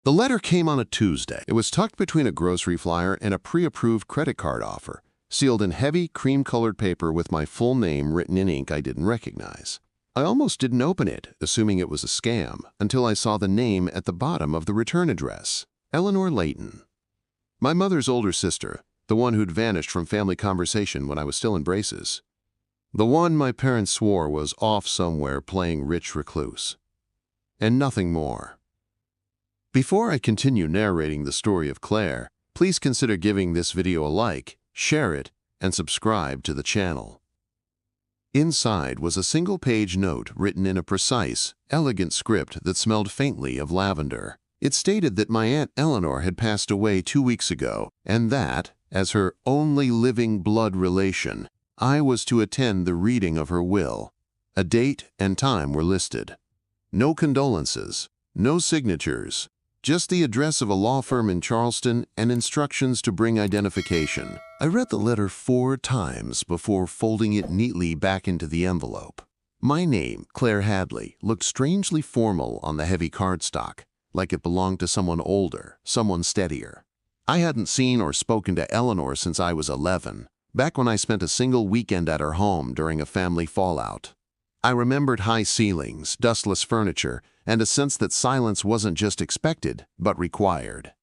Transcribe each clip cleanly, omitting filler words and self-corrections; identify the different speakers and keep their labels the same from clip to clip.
Speaker 1: The letter came on a Tuesday. It was tucked between a grocery flyer and a pre-approved credit card offer, sealed in heavy, cream-colored paper with my full name written in ink I didn't recognize. I almost didn't open it, assuming it was a scam, until I saw the name at the bottom of the return address, Eleanor Layton. My mother's older sister, the one who'd vanished from family conversation when I was still in braces. The one my parents swore was off somewhere playing rich recluse. And nothing more. Before I continue narrating the story of Claire, please consider giving this video a like, share it, and subscribe to the channel. Inside was a single-page note written in a precise, elegant script that smelled faintly of lavender. It stated that my Aunt Eleanor had passed away 2 weeks ago, and that, as her only living blood relation, I was to attend the reading of her will. A date and time were listed. No condolences, no signatures, just the address of a law firm in Charleston and instructions to bring identification. I read the letter 4 times before folding it neatly back into the envelope. My name, Claire Hadley, looked strangely formal on the heavy cardstock, like it belonged to someone older, someone steadier. I hadn't seen or spoken to Eleanor since I was 11, back when I spent a single weekend at her home during a family fallout. I remembered high ceilings, dustless furniture, and a sense that silence wasn't just expected, but required.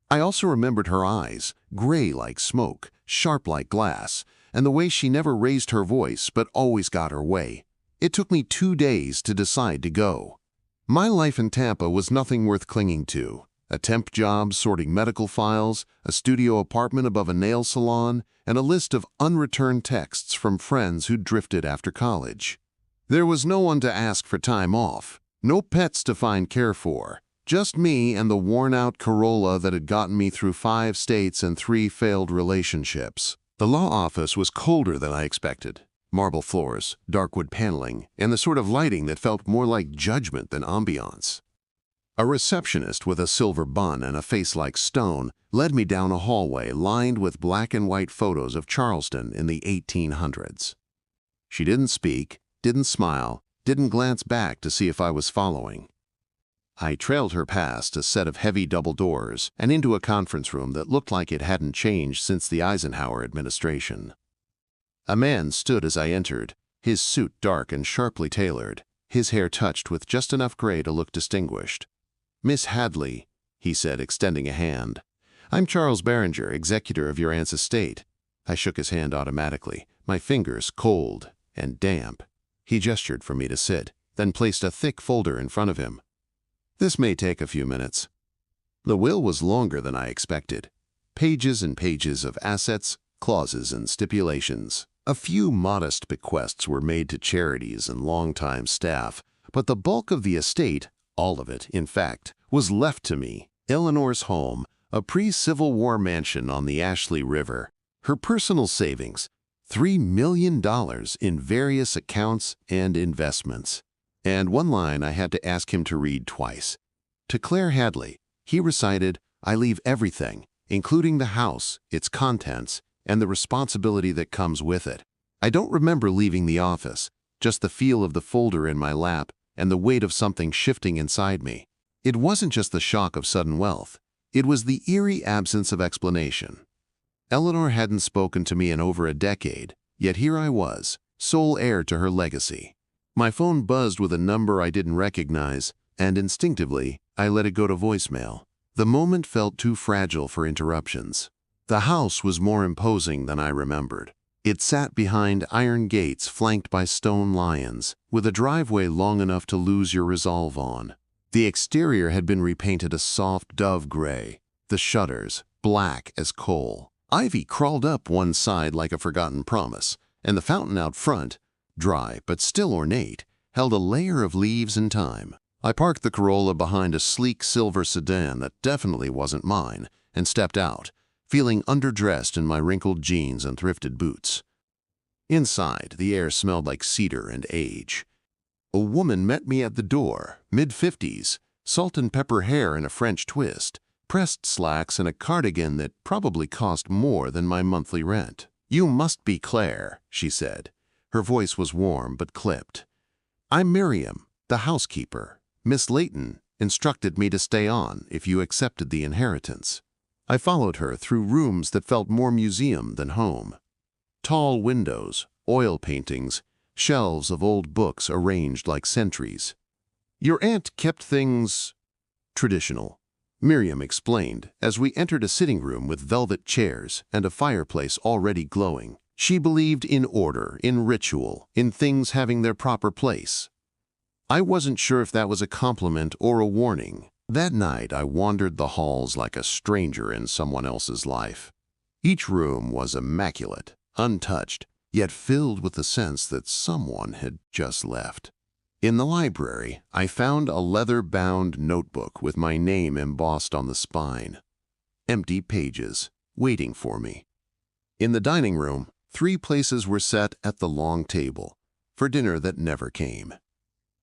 Speaker 1: I also remembered her eyes, gray like smoke, sharp like glass, and the way she never raised her voice but always got her way. It took me 2 days to decide to go. My life in Tampa was nothing worth clinging to. A temp job sorting medical files, a studio apartment above a nail salon, and a list of unreturned texts from friends who'd drifted after college. There was no one to ask for time off, no pets to find care for, just me and the worn-out Corolla that had gotten me through 5 states and 3 failed relationships. The law office was colder than I expected. Marble floors, dark wood paneling, and the sort of lighting that felt more like judgment than ambiance. A receptionist with a silver bun and a face like stone led me down a hallway lined with black and white photos of Charleston in the 1800s. She didn't speak, didn't smile, didn't glance back to see if I was following. I trailed her past a set of heavy double doors and into a conference room that looked like it hadn't changed since the Eisenhower administration. A man stood as I entered, his suit dark and sharply tailored, his hair touched with just enough gray to look distinguished. "Miss Hadley," he said, extending a hand. "I'm Charles Barringer, executor of your aunt's estate." I shook his hand automatically, my fingers cold and damp. He gestured for me to sit, then placed a thick folder in front of him. "This may take a few minutes." The will was longer than I expected. Pages and pages of assets, clauses, and stipulations. A few modest bequests were made to charities and longtime staff, but the bulk of the estate, all of it, in fact, was left to me. Eleanor's home, a pre-Civil War mansion on the Ashley River. Her personal savings, $3 million in various accounts and investments. And one line I had to ask him to read twice. To Claire Hadley, he recited, "I leave everything, including the house, its contents, and the responsibility that comes with it." I don't remember leaving the office, just the feel of the folder in my lap and the weight of something shifting inside me. It wasn't just the shock of sudden wealth. It was the eerie absence of explanation. Eleanor hadn't spoken to me in over a decade, yet here I was, sole heir to her legacy. My phone buzzed with a number I didn't recognize, and instinctively, I let it go to voicemail. The moment felt too fragile for interruptions. The house was more imposing than I remembered. It sat behind iron gates flanked by stone lions, with a driveway long enough to lose your resolve on. The exterior had been repainted a soft dove gray, the shutters black as coal. Ivy crawled up one side like a forgotten promise, and the fountain out front, dry but still ornate, held a layer of leaves and time. I parked the Corolla behind a sleek silver sedan that definitely wasn't mine, and stepped out, feeling underdressed in my wrinkled jeans and thrifted boots. Inside, the air smelled like cedar and age. A woman met me at the door, mid-50s, salt and pepper hair in a French twist, pressed slacks and a cardigan that probably cost more than my monthly rent. "You must be Claire," she said. Her voice was warm but clipped. "I'm Miriam, the housekeeper. Miss Layton, instructed me to stay on if you accepted the inheritance. I followed her through rooms that felt more museum than home. Tall windows, oil paintings, shelves of old books arranged like sentries. Your aunt kept things traditional, Miriam explained as we entered a sitting room with velvet chairs and a fireplace already glowing. She believed in order, in ritual, in things having their proper place. I wasn't sure if that was a compliment or a warning. That night I wandered the halls like a stranger in someone else's life. Each room was immaculate, untouched, yet filled with the sense that someone had just left. In the library, I found a leather-bound notebook with my name embossed on the spine. Empty pages, waiting for me. In the dining room, 3 places were set at the long table, for dinner that never came.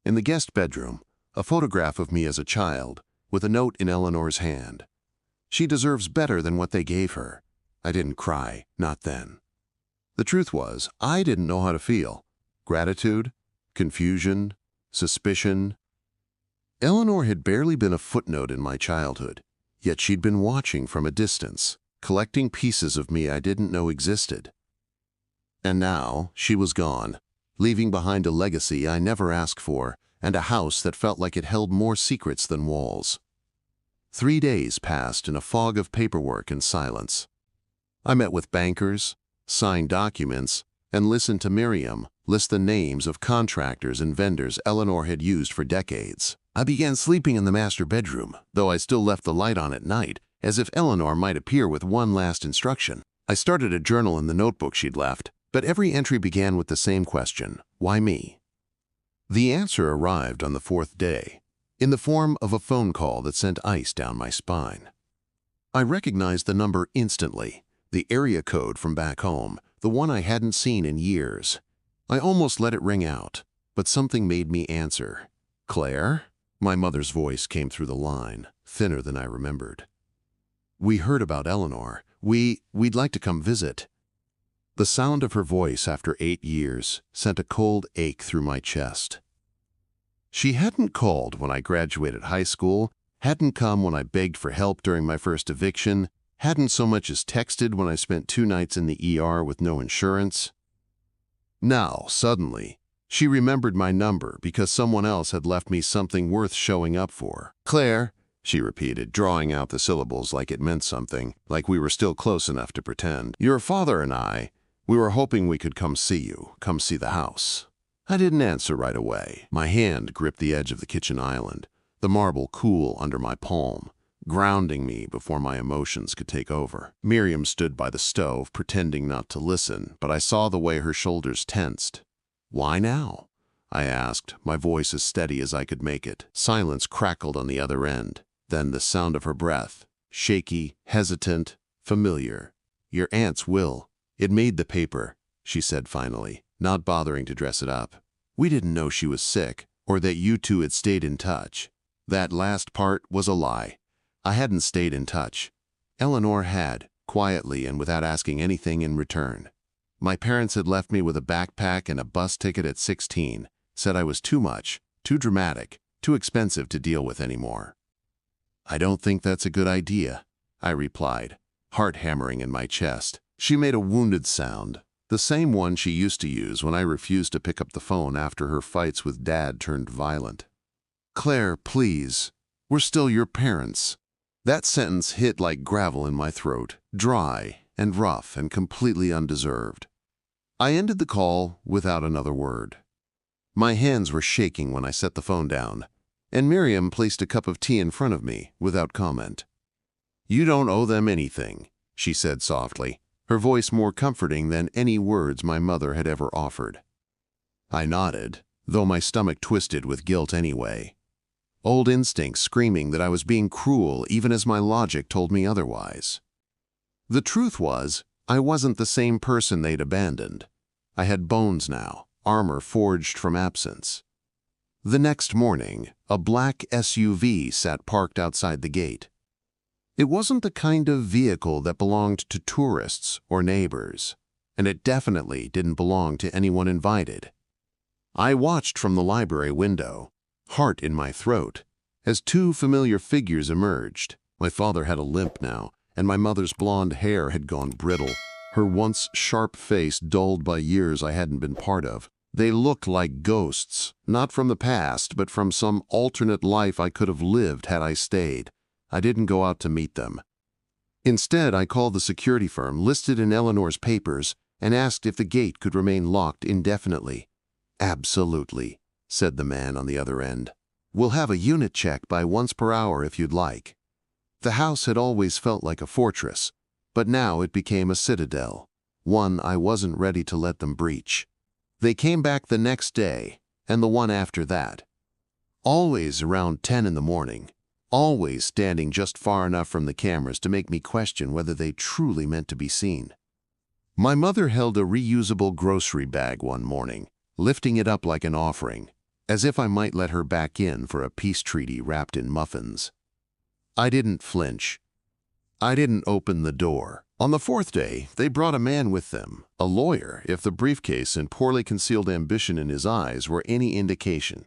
Speaker 1: In the guest bedroom, a photograph of me as a child, with a note in Eleanor's hand. She deserves better than what they gave her. I didn't cry, not then. The truth was, I didn't know how to feel. Gratitude, confusion, suspicion. Eleanor had barely been a footnote in my childhood, yet she'd been watching from a distance, collecting pieces of me I didn't know existed. And now she was gone, leaving behind a legacy I never asked for and a house that felt like it held more secrets than walls. 3 days passed in a fog of paperwork and silence. I met with bankers, signed documents, and listened to Miriam list the names of contractors and vendors Eleanor had used for decades. I began sleeping in the master bedroom, though I still left the light on at night, as if Eleanor might appear with one last instruction. I started a journal in the notebook she'd left, but every entry began with the same question: why me? The answer arrived on the 4th day, in the form of a phone call that sent ice down my spine. I recognized the number instantly, the area code from back home, the one I hadn't seen in years. I almost let it ring out, but something made me answer. "Claire?" My mother's voice came through the line, thinner than I remembered. "We heard about Eleanor. We'd like to come visit." The sound of her voice after 8 years sent a cold ache through my chest. She hadn't called when I graduated high school, hadn't come when I begged for help during my first eviction, hadn't so much as texted when I spent 2 nights in the ER with no insurance. Now, suddenly, she remembered my number because someone else had left me something worth showing up for. "Claire," she repeated, drawing out the syllables like it meant something, like we were still close enough to pretend. "Your father and we were hoping we could come see you, come see the house." I didn't answer right away. My hand gripped the edge of the kitchen island, the marble cool under my palm, grounding me before my emotions could take over. Miriam stood by the stove, pretending not to listen, but I saw the way her shoulders tensed. "Why now?" I asked, my voice as steady as I could make it. Silence crackled on the other end, then the sound of her breath, shaky, hesitant, familiar. "Your aunt's will. It made the paper," she said finally, not bothering to dress it up. "We didn't know she was sick, or that you two had stayed in touch." That last part was a lie. I hadn't stayed in touch. Eleanor had, quietly and without asking anything in return. My parents had left me with a backpack and a bus ticket at 16, said I was too much, too dramatic, too expensive to deal with anymore. "I don't think that's a good idea," I replied, heart hammering in my chest. She made a wounded sound, the same one she used to use when I refused to pick up the phone after her fights with Dad turned violent. "Claire, please. We're still your parents." That sentence hit like gravel in my throat, dry and rough and completely undeserved. I ended the call without another word. My hands were shaking when I set the phone down, and Miriam placed a cup of tea in front of me without comment. "You don't owe them anything," she said softly, her voice more comforting than any words my mother had ever offered. I nodded, though my stomach twisted with guilt anyway. Old instincts screaming that I was being cruel even as my logic told me otherwise. The truth was, I wasn't the same person they'd abandoned. I had bones now, armor forged from absence. The next morning, a black SUV sat parked outside the gate. It wasn't the kind of vehicle that belonged to tourists or neighbors, and it definitely didn't belong to anyone invited. I watched from the library window, heart in my throat, as two familiar figures emerged. My father had a limp now, and my mother's blonde hair had gone brittle, her once sharp face dulled by years I hadn't been part of. They looked like ghosts, not from the past, but from some alternate life I could have lived had I stayed. I didn't go out to meet them. Instead, I called the security firm listed in Eleanor's papers and asked if the gate could remain locked indefinitely. "Absolutely," said the man on the other end. "We'll have a unit check by once per hour if you'd like." The house had always felt like a fortress, but now it became a citadel, one I wasn't ready to let them breach. They came back the next day, and the one after that. Always around 10 in the morning, always standing just far enough from the cameras to make me question whether they truly meant to be seen. My mother held a reusable grocery bag one morning, lifting it up like an offering, as if I might let her back in for a peace treaty wrapped in muffins. I didn't flinch. I didn't open the door. On the fourth day, they brought a man with them, a lawyer, if the briefcase and poorly concealed ambition in his eyes were any indication.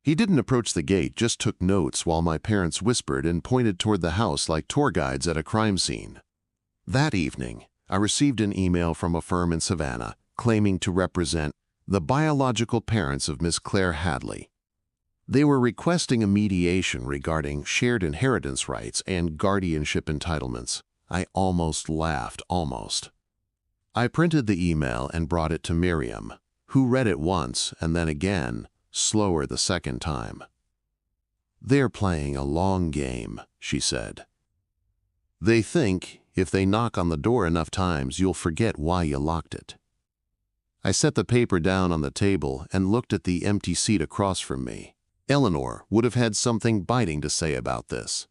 Speaker 1: He didn't approach the gate, just took notes while my parents whispered and pointed toward the house like tour guides at a crime scene. That evening, I received an email from a firm in Savannah claiming to represent the biological parents of Miss Claire Hadley. They were requesting a mediation regarding shared inheritance rights and guardianship entitlements. I almost laughed, almost. I printed the email and brought it to Miriam, who read it once and then again, slower the second time. "They're playing a long game," she said. "They think if they knock on the door enough times, you'll forget why you locked it." I set the paper down on the table and looked at the empty seat across from me. Eleanor would have had something biting to say about this.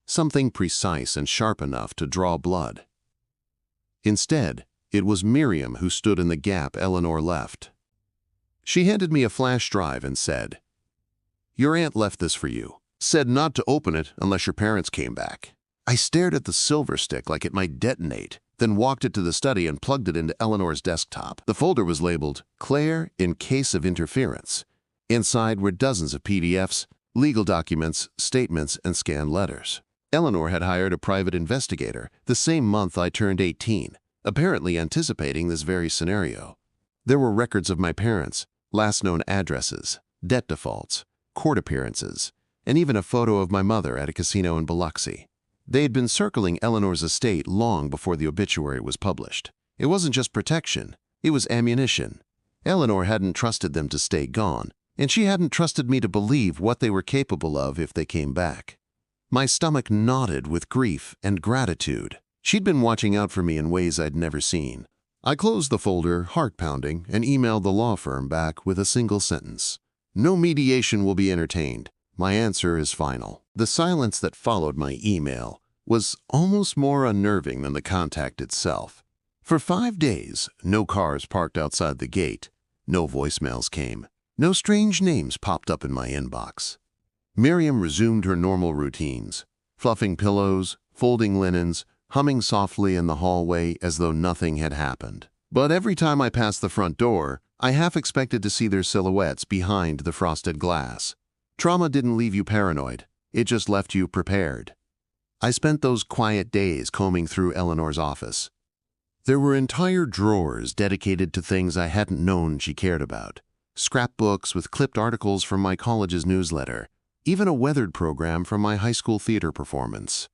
Speaker 1: Something precise and sharp enough to draw blood. Instead, it was Miriam who stood in the gap Eleanor left. She handed me a flash drive and said, "Your aunt left this for you. Said not to open it unless your parents came back." I stared at the silver stick like it might detonate, then walked it to the study and plugged it into Eleanor's desktop. The folder was labeled, "Claire in case of interference." Inside were dozens of PDFs, legal documents, statements, and scanned letters. Eleanor had hired a private investigator the same month I turned 18, apparently anticipating this very scenario. There were records of my parents, last known addresses, debt defaults, court appearances, and even a photo of my mother at a casino in Biloxi. They had been circling Eleanor's estate long before the obituary was published. It wasn't just protection, it was ammunition. Eleanor hadn't trusted them to stay gone, and she hadn't trusted me to believe what they were capable of if they came back. My stomach knotted with grief and gratitude. She'd been watching out for me in ways I'd never seen. I closed the folder, heart-pounding, and emailed the law firm back with a single sentence. "No mediation will be entertained. My answer is final." The silence that followed my email was almost more unnerving than the contact itself. For 5 days, no cars parked outside the gate, no voicemails came, no strange names popped up in my inbox. Miriam resumed her normal routines, fluffing pillows, folding linens, humming softly in the hallway as though nothing had happened. But every time I passed the front door, I half expected to see their silhouettes behind the frosted glass. Trauma didn't leave you paranoid, it just left you prepared. I spent those quiet days combing through Eleanor's office. There were entire drawers dedicated to things I hadn't known she cared about. Scrapbooks with clipped articles from my college's newsletter, even a weathered program from my high school theater performance.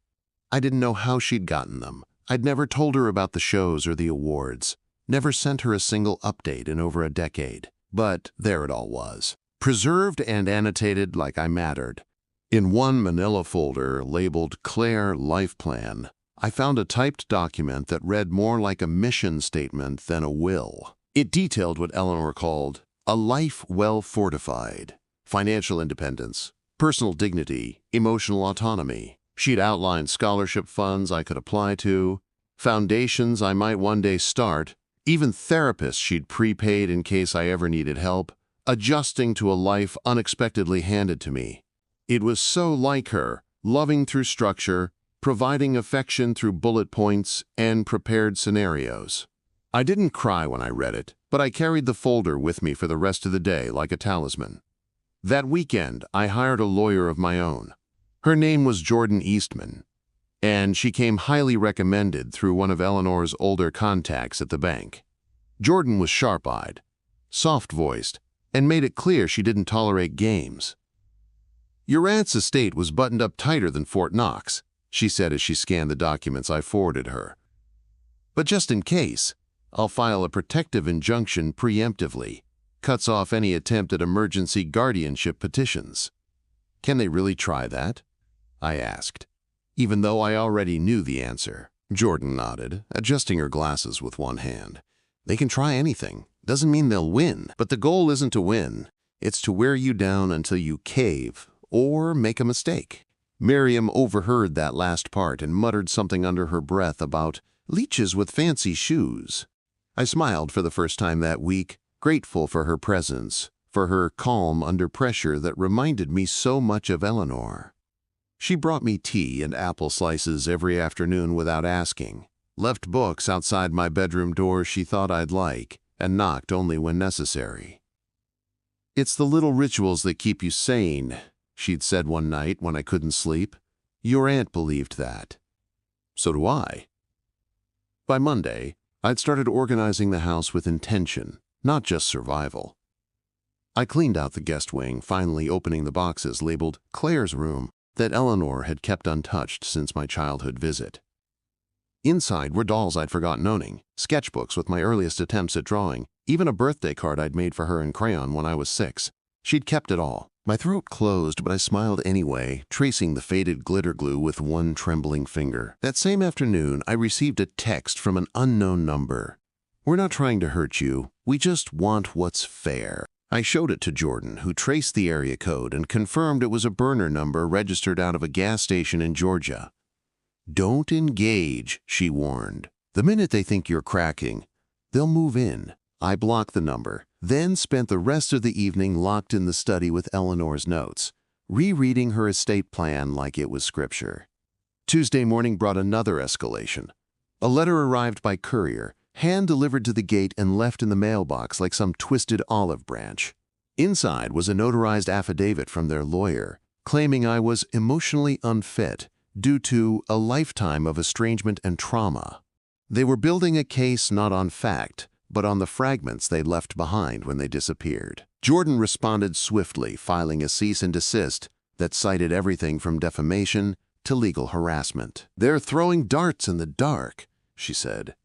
Speaker 1: I didn't know how she'd gotten them. I'd never told her about the shows or the awards, never sent her a single update in over a decade. But there it all was, preserved and annotated like I mattered. In one manila folder labeled Claire Life Plan, I found a typed document that read more like a mission statement than a will. It detailed what Eleanor called a life well fortified, financial independence, personal dignity, emotional autonomy. She'd outlined scholarship funds I could apply to, foundations I might one day start, even therapists she'd prepaid in case I ever needed help, adjusting to a life unexpectedly handed to me. It was so like her, loving through structure, providing affection through bullet points and prepared scenarios. I didn't cry when I read it, but I carried the folder with me for the rest of the day like a talisman. That weekend, I hired a lawyer of my own. Her name was Jordan Eastman, and she came highly recommended through one of Eleanor's older contacts at the bank. Jordan was sharp-eyed, soft-voiced, and made it clear she didn't tolerate games. "Your aunt's estate was buttoned up tighter than Fort Knox," she said as she scanned the documents I forwarded her. "But just in case, I'll file a protective injunction preemptively. Cuts off any attempt at emergency guardianship petitions." "Can they really try that?" I asked, even though I already knew the answer. Jordan nodded, adjusting her glasses with one hand. "They can try anything. Doesn't mean they'll win. But the goal isn't to win. It's to wear you down until you cave or make a mistake." Miriam overheard that last part and muttered something under her breath about leeches with fancy shoes. I smiled for the first time that week, grateful for her presence, for her calm under pressure that reminded me so much of Eleanor. She brought me tea and apple slices every afternoon without asking, left books outside my bedroom door she thought I'd like, and knocked only when necessary. "It's the little rituals that keep you sane," she'd said one night when I couldn't sleep. "Your aunt believed that. So do I." By Monday, I'd started organizing the house with intention, not just survival. I cleaned out the guest wing, finally opening the boxes labeled Claire's room that Eleanor had kept untouched since my childhood visit. Inside were dolls I'd forgotten owning, sketchbooks with my earliest attempts at drawing, even a birthday card I'd made for her in crayon when I was 6. She'd kept it all. My throat closed, but I smiled anyway, tracing the faded glitter glue with one trembling finger. That same afternoon, I received a text from an unknown number. "We're not trying to hurt you. We just want what's fair." I showed it to Jordan, who traced the area code and confirmed it was a burner number registered out of a gas station in Georgia. "Don't engage," she warned. "The minute they think you're cracking, they'll move in." I blocked the number, then spent the rest of the evening locked in the study with Eleanor's notes, rereading her estate plan like it was scripture. Tuesday morning brought another escalation. A letter arrived by courier, hand-delivered to the gate and left in the mailbox like some twisted olive branch. Inside was a notarized affidavit from their lawyer, claiming I was emotionally unfit due to a lifetime of estrangement and trauma. They were building a case not on fact, but on the fragments they'd left behind when they disappeared. Jordan responded swiftly, filing a cease and desist that cited everything from defamation to legal harassment. "They're throwing darts in the dark," she said.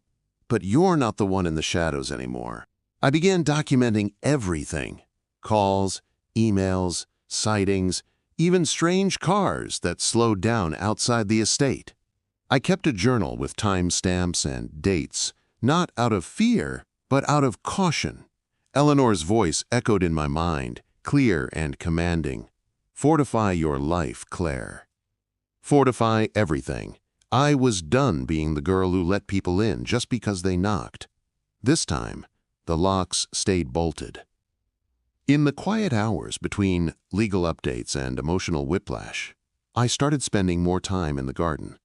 Speaker 1: "But you're not the one in the shadows anymore." I began documenting everything: calls, emails, sightings, even strange cars that slowed down outside the estate. I kept a journal with timestamps and dates, not out of fear, but out of caution. Eleanor's voice echoed in my mind, clear and commanding. "Fortify your life, Claire. Fortify everything." I was done being the girl who let people in just because they knocked. This time, the locks stayed bolted. In the quiet hours between legal updates and emotional whiplash, I started spending more time in the garden.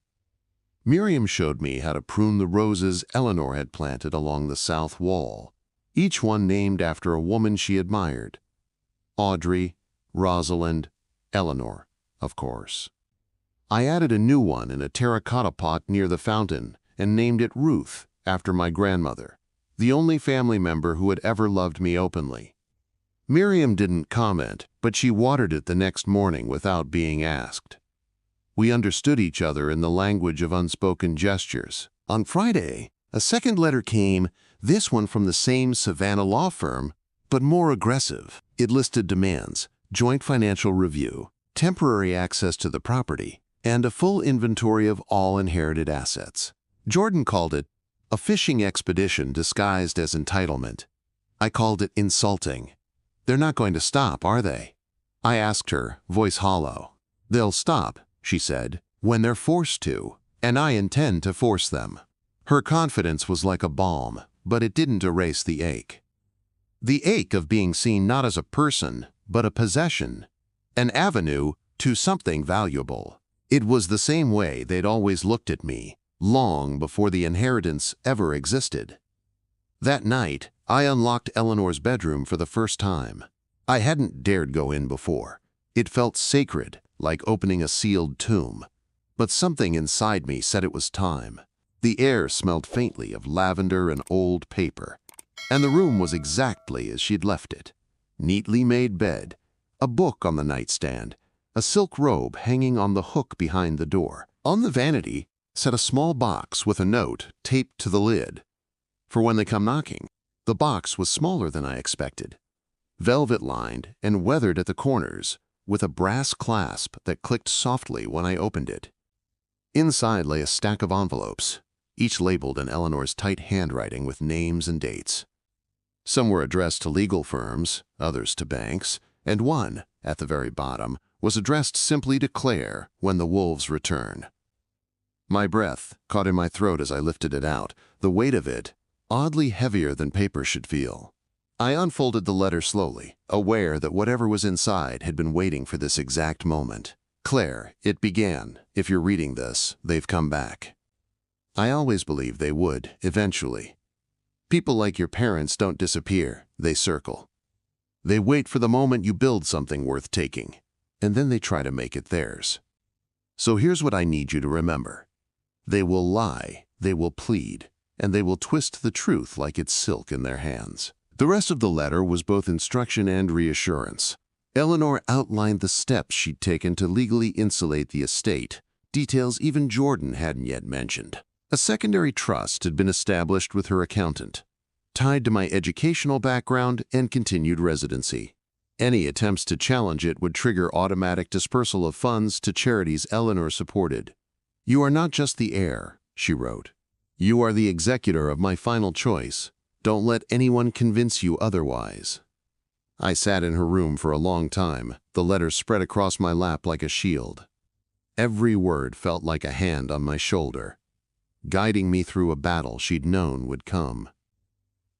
Speaker 1: Miriam showed me how to prune the roses Eleanor had planted along the south wall, each one named after a woman she admired. Audrey, Rosalind, Eleanor, of course. I added a new one in a terracotta pot near the fountain and named it Ruth, after my grandmother, the only family member who had ever loved me openly. Miriam didn't comment, but she watered it the next morning without being asked. We understood each other in the language of unspoken gestures. On Friday, a second letter came, this one from the same Savannah law firm, but more aggressive. It listed demands, joint financial review, temporary access to the property, and a full inventory of all inherited assets. Jordan called it a fishing expedition disguised as entitlement. I called it insulting. "They're not going to stop, are they?" I asked her, voice hollow. "They'll stop," she said, "when they're forced to, and I intend to force them." Her confidence was like a balm, but it didn't erase the ache. The ache of being seen not as a person, but a possession, an avenue to something valuable. It was the same way they'd always looked at me, long before the inheritance ever existed. That night, I unlocked Eleanor's bedroom for the first time. I hadn't dared go in before. It felt sacred, like opening a sealed tomb. But something inside me said it was time. The air smelled faintly of lavender and old paper, and the room was exactly as she'd left it. Neatly made bed, a book on the nightstand, a silk robe hanging on the hook behind the door. On the vanity sat a small box with a note taped to the lid. For when they come knocking, the box was smaller than I expected. Velvet-lined and weathered at the corners, with a brass clasp that clicked softly when I opened it. Inside lay a stack of envelopes, each labeled in Eleanor's tight handwriting with names and dates. Some were addressed to legal firms, others to banks, and one, at the very bottom, was addressed simply to Claire when the wolves return. My breath caught in my throat as I lifted it out, the weight of it oddly heavier than paper should feel. I unfolded the letter slowly, aware that whatever was inside had been waiting for this exact moment. Claire, it began. If you're reading this, they've come back. I always believed they would, eventually. People like your parents don't disappear, they circle. They wait for the moment you build something worth taking, and then they try to make it theirs. So here's what I need you to remember. They will lie, they will plead, and they will twist the truth like it's silk in their hands. The rest of the letter was both instruction and reassurance. Eleanor outlined the steps she'd taken to legally insulate the estate, details even Jordan hadn't yet mentioned. A secondary trust had been established with her accountant, tied to my educational background and continued residency. Any attempts to challenge it would trigger automatic dispersal of funds to charities Eleanor supported. "You are not just the heir," she wrote. "You are the executor of my final choice. Don't let anyone convince you otherwise." I sat in her room for a long time, the letter spread across my lap like a shield. Every word felt like a hand on my shoulder, guiding me through a battle she'd known would come.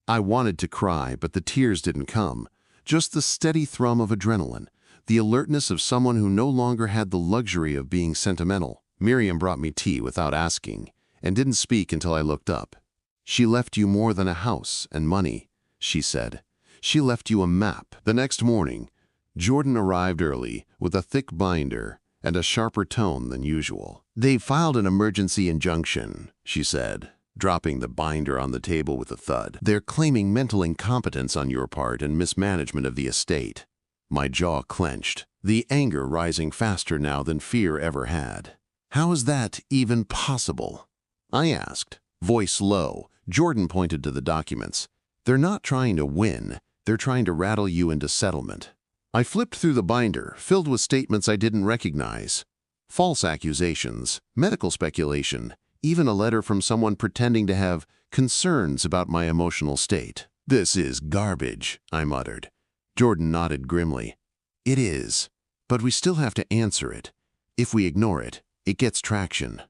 Speaker 1: I wanted to cry, but the tears didn't come, just the steady thrum of adrenaline, the alertness of someone who no longer had the luxury of being sentimental. Miriam brought me tea without asking, and didn't speak until I looked up. "She left you more than a house and money," she said. "She left you a map." The next morning, Jordan arrived early with a thick binder and a sharper tone than usual. "They filed an emergency injunction," she said, dropping the binder on the table with a thud. "They're claiming mental incompetence on your part and mismanagement of the estate." My jaw clenched, the anger rising faster now than fear ever had. "How is that even possible?" I asked, voice low. Jordan pointed to the documents. "They're not trying to win, they're trying to rattle you into settlement." I flipped through the binder, filled with statements I didn't recognize. False accusations, medical speculation, even a letter from someone pretending to have concerns about my emotional state. "This is garbage," I muttered. Jordan nodded grimly. "It is, but we still have to answer it. If we ignore it, it gets traction."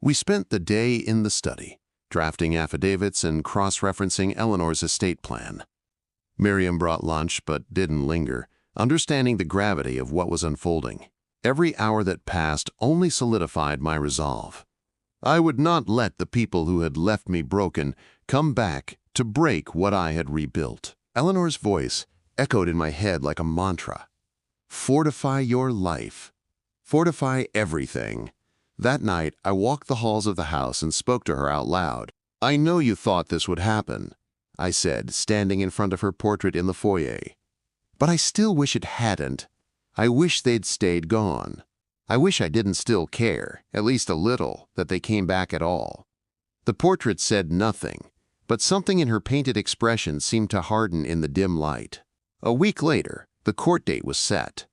Speaker 1: We spent the day in the study, drafting affidavits and cross-referencing Eleanor's estate plan. Miriam brought lunch but didn't linger, understanding the gravity of what was unfolding. Every hour that passed only solidified my resolve. I would not let the people who had left me broken come back to break what I had rebuilt. Eleanor's voice echoed in my head like a mantra. "Fortify your life. Fortify everything." That night, I walked the halls of the house and spoke to her out loud. "I know you thought this would happen," I said, standing in front of her portrait in the foyer. "But I still wish it hadn't. I wish they'd stayed gone. I wish I didn't still care, at least a little, that they came back at all." The portrait said nothing, but something in her painted expression seemed to harden in the dim light. A week later, the court date was set.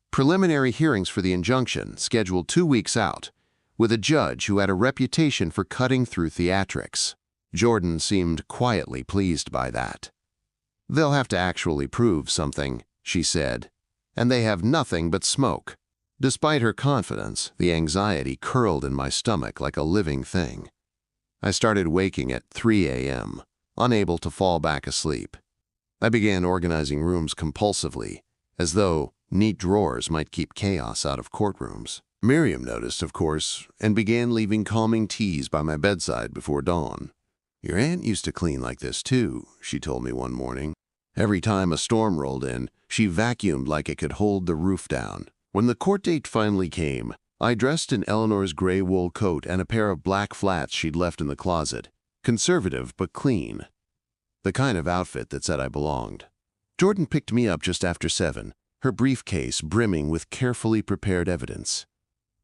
Speaker 1: Preliminary hearings for the injunction, scheduled 2 weeks out, with a judge who had a reputation for cutting through theatrics. Jordan seemed quietly pleased by that. "They'll have to actually prove something," she said, "and they have nothing but smoke." Despite her confidence, the anxiety curled in my stomach like a living thing. I started waking at 3 a.m., unable to fall back asleep. I began organizing rooms compulsively, as though neat drawers might keep chaos out of courtrooms. Miriam noticed, of course, and began leaving calming teas by my bedside before dawn. "Your aunt used to clean like this too," she told me one morning. Every time a storm rolled in, she vacuumed like it could hold the roof down. When the court date finally came, I dressed in Eleanor's gray wool coat and a pair of black flats she'd left in the closet. Conservative but clean. The kind of outfit that said I belonged. Jordan picked me up just after 7, her briefcase brimming with carefully prepared evidence.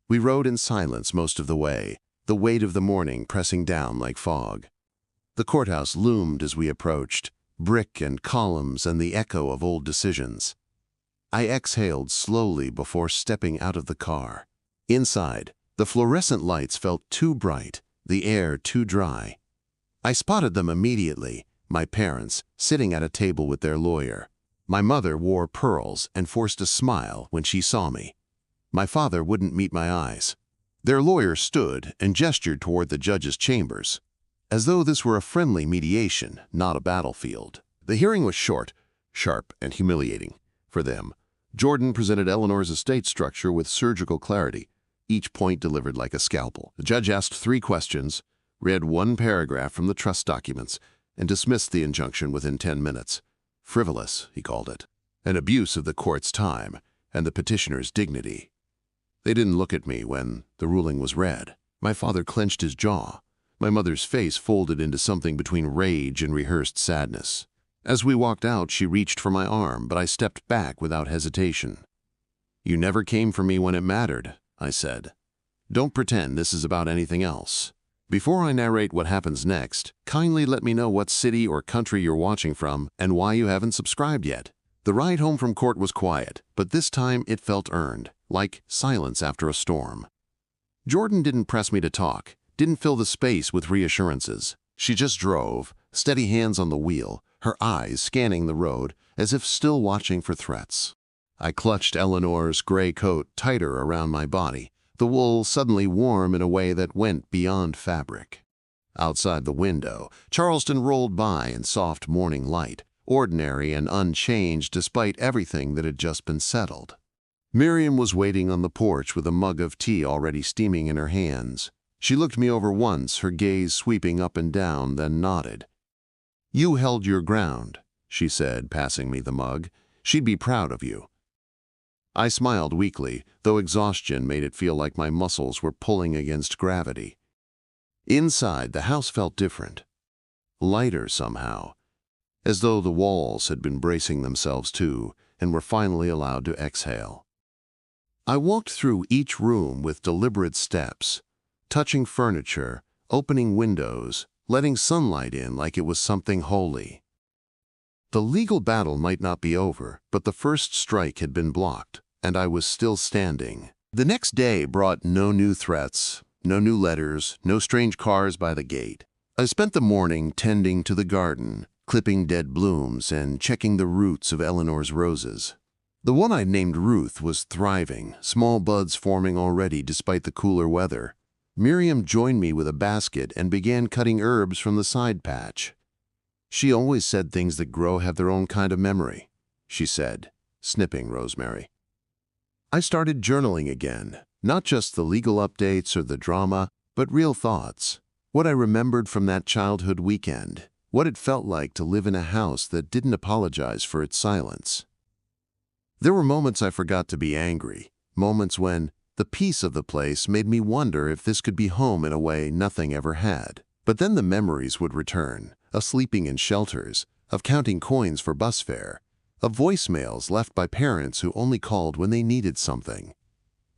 Speaker 1: We rode in silence most of the way, the weight of the morning pressing down like fog. The courthouse loomed as we approached, brick and columns and the echo of old decisions. I exhaled slowly before stepping out of the car. Inside, the fluorescent lights felt too bright, the air too dry. I spotted them immediately, my parents, sitting at a table with their lawyer. My mother wore pearls and forced a smile when she saw me. My father wouldn't meet my eyes. Their lawyer stood and gestured toward the judge's chambers, as though this were a friendly mediation, not a battlefield. The hearing was short, sharp, and humiliating. For them, Jordan presented Eleanor's estate structure with surgical clarity, each point delivered like a scalpel. The judge asked 3 questions, read 1 paragraph from the trust documents, and dismissed the injunction within 10 minutes. Frivolous, he called it. An abuse of the court's time and the petitioner's dignity. They didn't look at me when the ruling was read. My father clenched his jaw. My mother's face folded into something between rage and rehearsed sadness. As we walked out, she reached for my arm, but I stepped back without hesitation. "You never came for me when it mattered," I said. "Don't pretend this is about anything else." Before I narrate what happens next, kindly let me know what city or country you're watching from and why you haven't subscribed yet. The ride home from court was quiet, but this time it felt earned, like silence after a storm. Jordan didn't press me to talk, didn't fill the space with reassurances. She just drove, steady hands on the wheel, her eyes scanning the road as if still watching for threats. I clutched Eleanor's gray coat tighter around my body, the wool suddenly warm in a way that went beyond fabric. Outside the window, Charleston rolled by in soft morning light, ordinary and unchanged despite everything that had just been settled. Miriam was waiting on the porch with a mug of tea already steaming in her hands. She looked me over once, her gaze sweeping up and down, then nodded. "You held your ground," she said, passing me the mug. "She'd be proud of you." I smiled weakly, though exhaustion made it feel like my muscles were pulling against gravity. Inside, the house felt different. Lighter somehow, as though the walls had been bracing themselves too and were finally allowed to exhale. I walked through each room with deliberate steps, touching furniture, opening windows, letting sunlight in like it was something holy. The legal battle might not be over, but the first strike had been blocked, and I was still standing. The next day brought no new threats, no new letters, no strange cars by the gate. I spent the morning tending to the garden, clipping dead blooms and checking the roots of Eleanor's roses. The one I'd named Ruth was thriving, small buds forming already despite the cooler weather. Miriam joined me with a basket and began cutting herbs from the side patch. "She always said things that grow have their own kind of memory," she said, snipping rosemary. I started journaling again, not just the legal updates or the drama, but real thoughts. What I remembered from that childhood weekend, what it felt like to live in a house that didn't apologize for its silence. There were moments I forgot to be angry, moments when the peace of the place made me wonder if this could be home in a way nothing ever had. But then the memories would return, of sleeping in shelters, of counting coins for bus fare, of voicemails left by parents who only called when they needed something.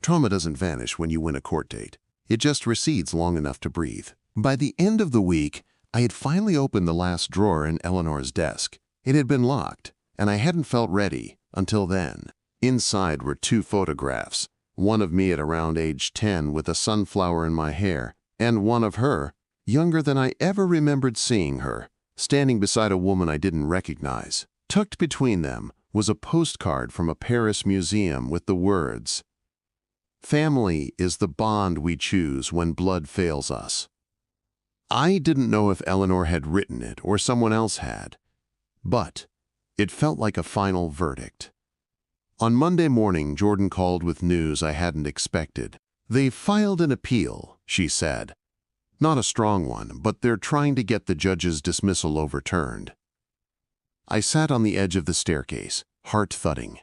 Speaker 1: Trauma doesn't vanish when you win a court date. It just recedes long enough to breathe. By the end of the week, I had finally opened the last drawer in Eleanor's desk. It had been locked, and I hadn't felt ready until then. Inside were 2 photographs, one of me at around age 10 with a sunflower in my hair, and one of her, younger than I ever remembered seeing her, standing beside a woman I didn't recognize. Tucked between them was a postcard from a Paris museum with the words, "Family is the bond we choose when blood fails us." I didn't know if Eleanor had written it or someone else had, but it felt like a final verdict. On Monday morning, Jordan called with news I hadn't expected. "They filed an appeal," she said. "Not a strong one, but they're trying to get the judge's dismissal overturned." I sat on the edge of the staircase, heart thudding.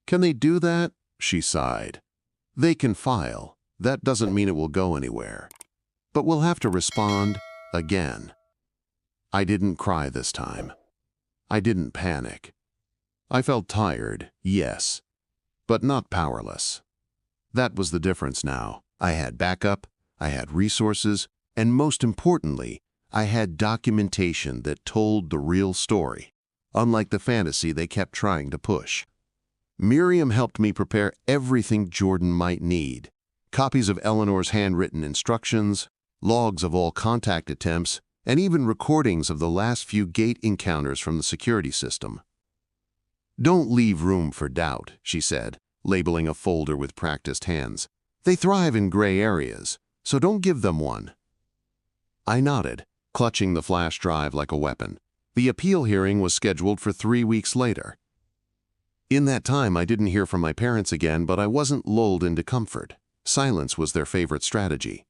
Speaker 1: "Can they do that?" she sighed. "They can file. That doesn't mean it will go anywhere. But we'll have to respond again." I didn't cry this time. I didn't panic. I felt tired, yes, but not powerless. That was the difference now. I had backup, I had resources, and most importantly, I had documentation that told the real story, unlike the fantasy they kept trying to push. Miriam helped me prepare everything Jordan might need: copies of Eleanor's handwritten instructions, logs of all contact attempts, and even recordings of the last few gate encounters from the security system. "Don't leave room for doubt," she said, labeling a folder with practiced hands. "They thrive in gray areas, so don't give them one." I nodded, clutching the flash drive like a weapon. The appeal hearing was scheduled for 3 weeks later. In that time, I didn't hear from my parents again, but I wasn't lulled into comfort. Silence was their favorite strategy.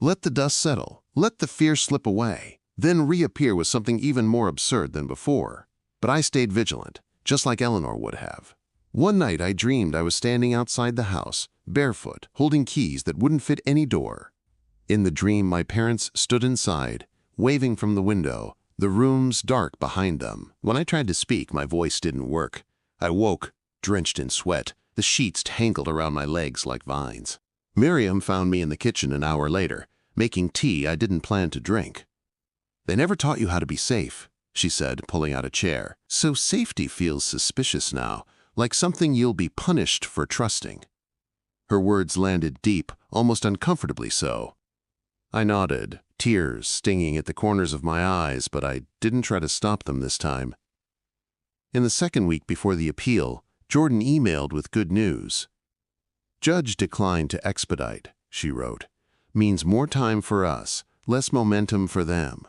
Speaker 1: Let the dust settle, let the fear slip away, then reappear with something even more absurd than before. But I stayed vigilant, just like Eleanor would have. One night I dreamed I was standing outside the house, barefoot, holding keys that wouldn't fit any door. In the dream, my parents stood inside, waving from the window, the rooms dark behind them. When I tried to speak, my voice didn't work. I woke, drenched in sweat, the sheets tangled around my legs like vines. Miriam found me in the kitchen an hour later, making tea I didn't plan to drink. "They never taught you how to be safe," she said, pulling out a chair. "So safety feels suspicious now, like something you'll be punished for trusting." Her words landed deep, almost uncomfortably so. I nodded, tears stinging at the corners of my eyes, but I didn't try to stop them this time. In the second week before the appeal, Jordan emailed with good news. "Judge declined to expedite," she wrote. "Means more time for us, less momentum for them."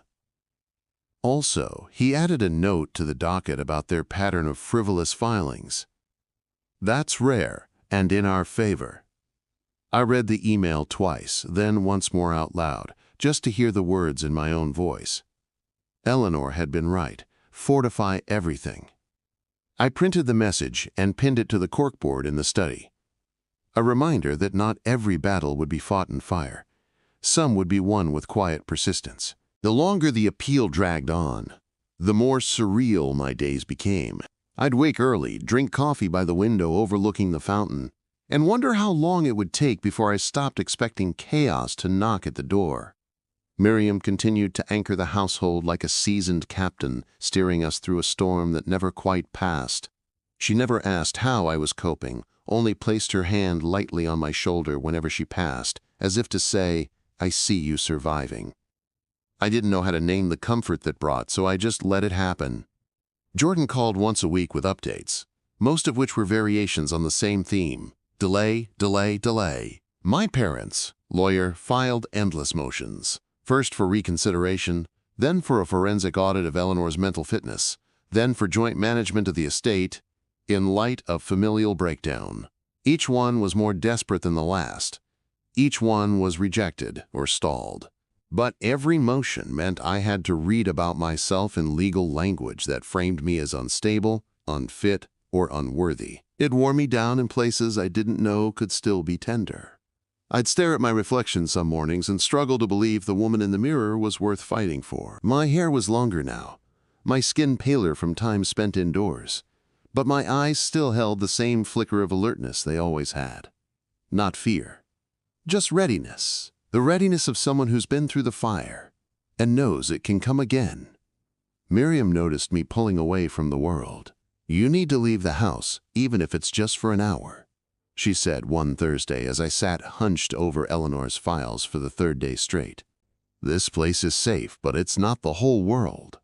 Speaker 1: Also, he added a note to the docket about their pattern of frivolous filings. "That's rare and in our favor." I read the email twice, then once more out loud, just to hear the words in my own voice. Eleanor had been right. Fortify everything. I printed the message and pinned it to the corkboard in the study. A reminder that not every battle would be fought in fire. Some would be won with quiet persistence. The longer the appeal dragged on, the more surreal my days became. I'd wake early, drink coffee by the window overlooking the fountain, and wonder how long it would take before I stopped expecting chaos to knock at the door. Miriam continued to anchor the household like a seasoned captain, steering us through a storm that never quite passed. She never asked how I was coping, only placed her hand lightly on my shoulder whenever she passed, as if to say, "I see you surviving." I didn't know how to name the comfort that brought, so I just let it happen. Jordan called once a week with updates, most of which were variations on the same theme: delay, delay, delay. My parents, lawyer, filed endless motions, first for reconsideration, then for a forensic audit of Eleanor's mental fitness, then for joint management of the estate, in light of familial breakdown. Each one was more desperate than the last. Each one was rejected or stalled. But every motion meant I had to read about myself in legal language that framed me as unstable, unfit, or unworthy. It wore me down in places I didn't know could still be tender. I'd stare at my reflection some mornings and struggle to believe the woman in the mirror was worth fighting for. My hair was longer now, my skin paler from time spent indoors, but my eyes still held the same flicker of alertness they always had. Not fear, just readiness. The readiness of someone who's been through the fire and knows it can come again. Miriam noticed me pulling away from the world. "You need to leave the house, even if it's just for an hour," she said one Thursday as I sat hunched over Eleanor's files for the third day straight. "This place is safe, but it's not the whole world."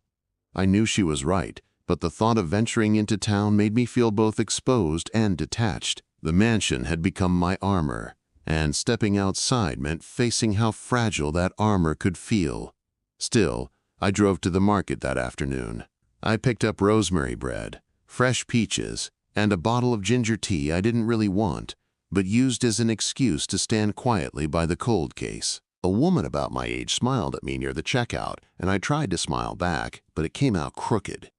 Speaker 1: I knew she was right, but the thought of venturing into town made me feel both exposed and detached. The mansion had become my armor, and stepping outside meant facing how fragile that armor could feel. Still, I drove to the market that afternoon. I picked up rosemary bread, fresh peaches, and a bottle of ginger tea I didn't really want, but used as an excuse to stand quietly by the cold case. A woman about my age smiled at me near the checkout, and I tried to smile back, but it came out crooked.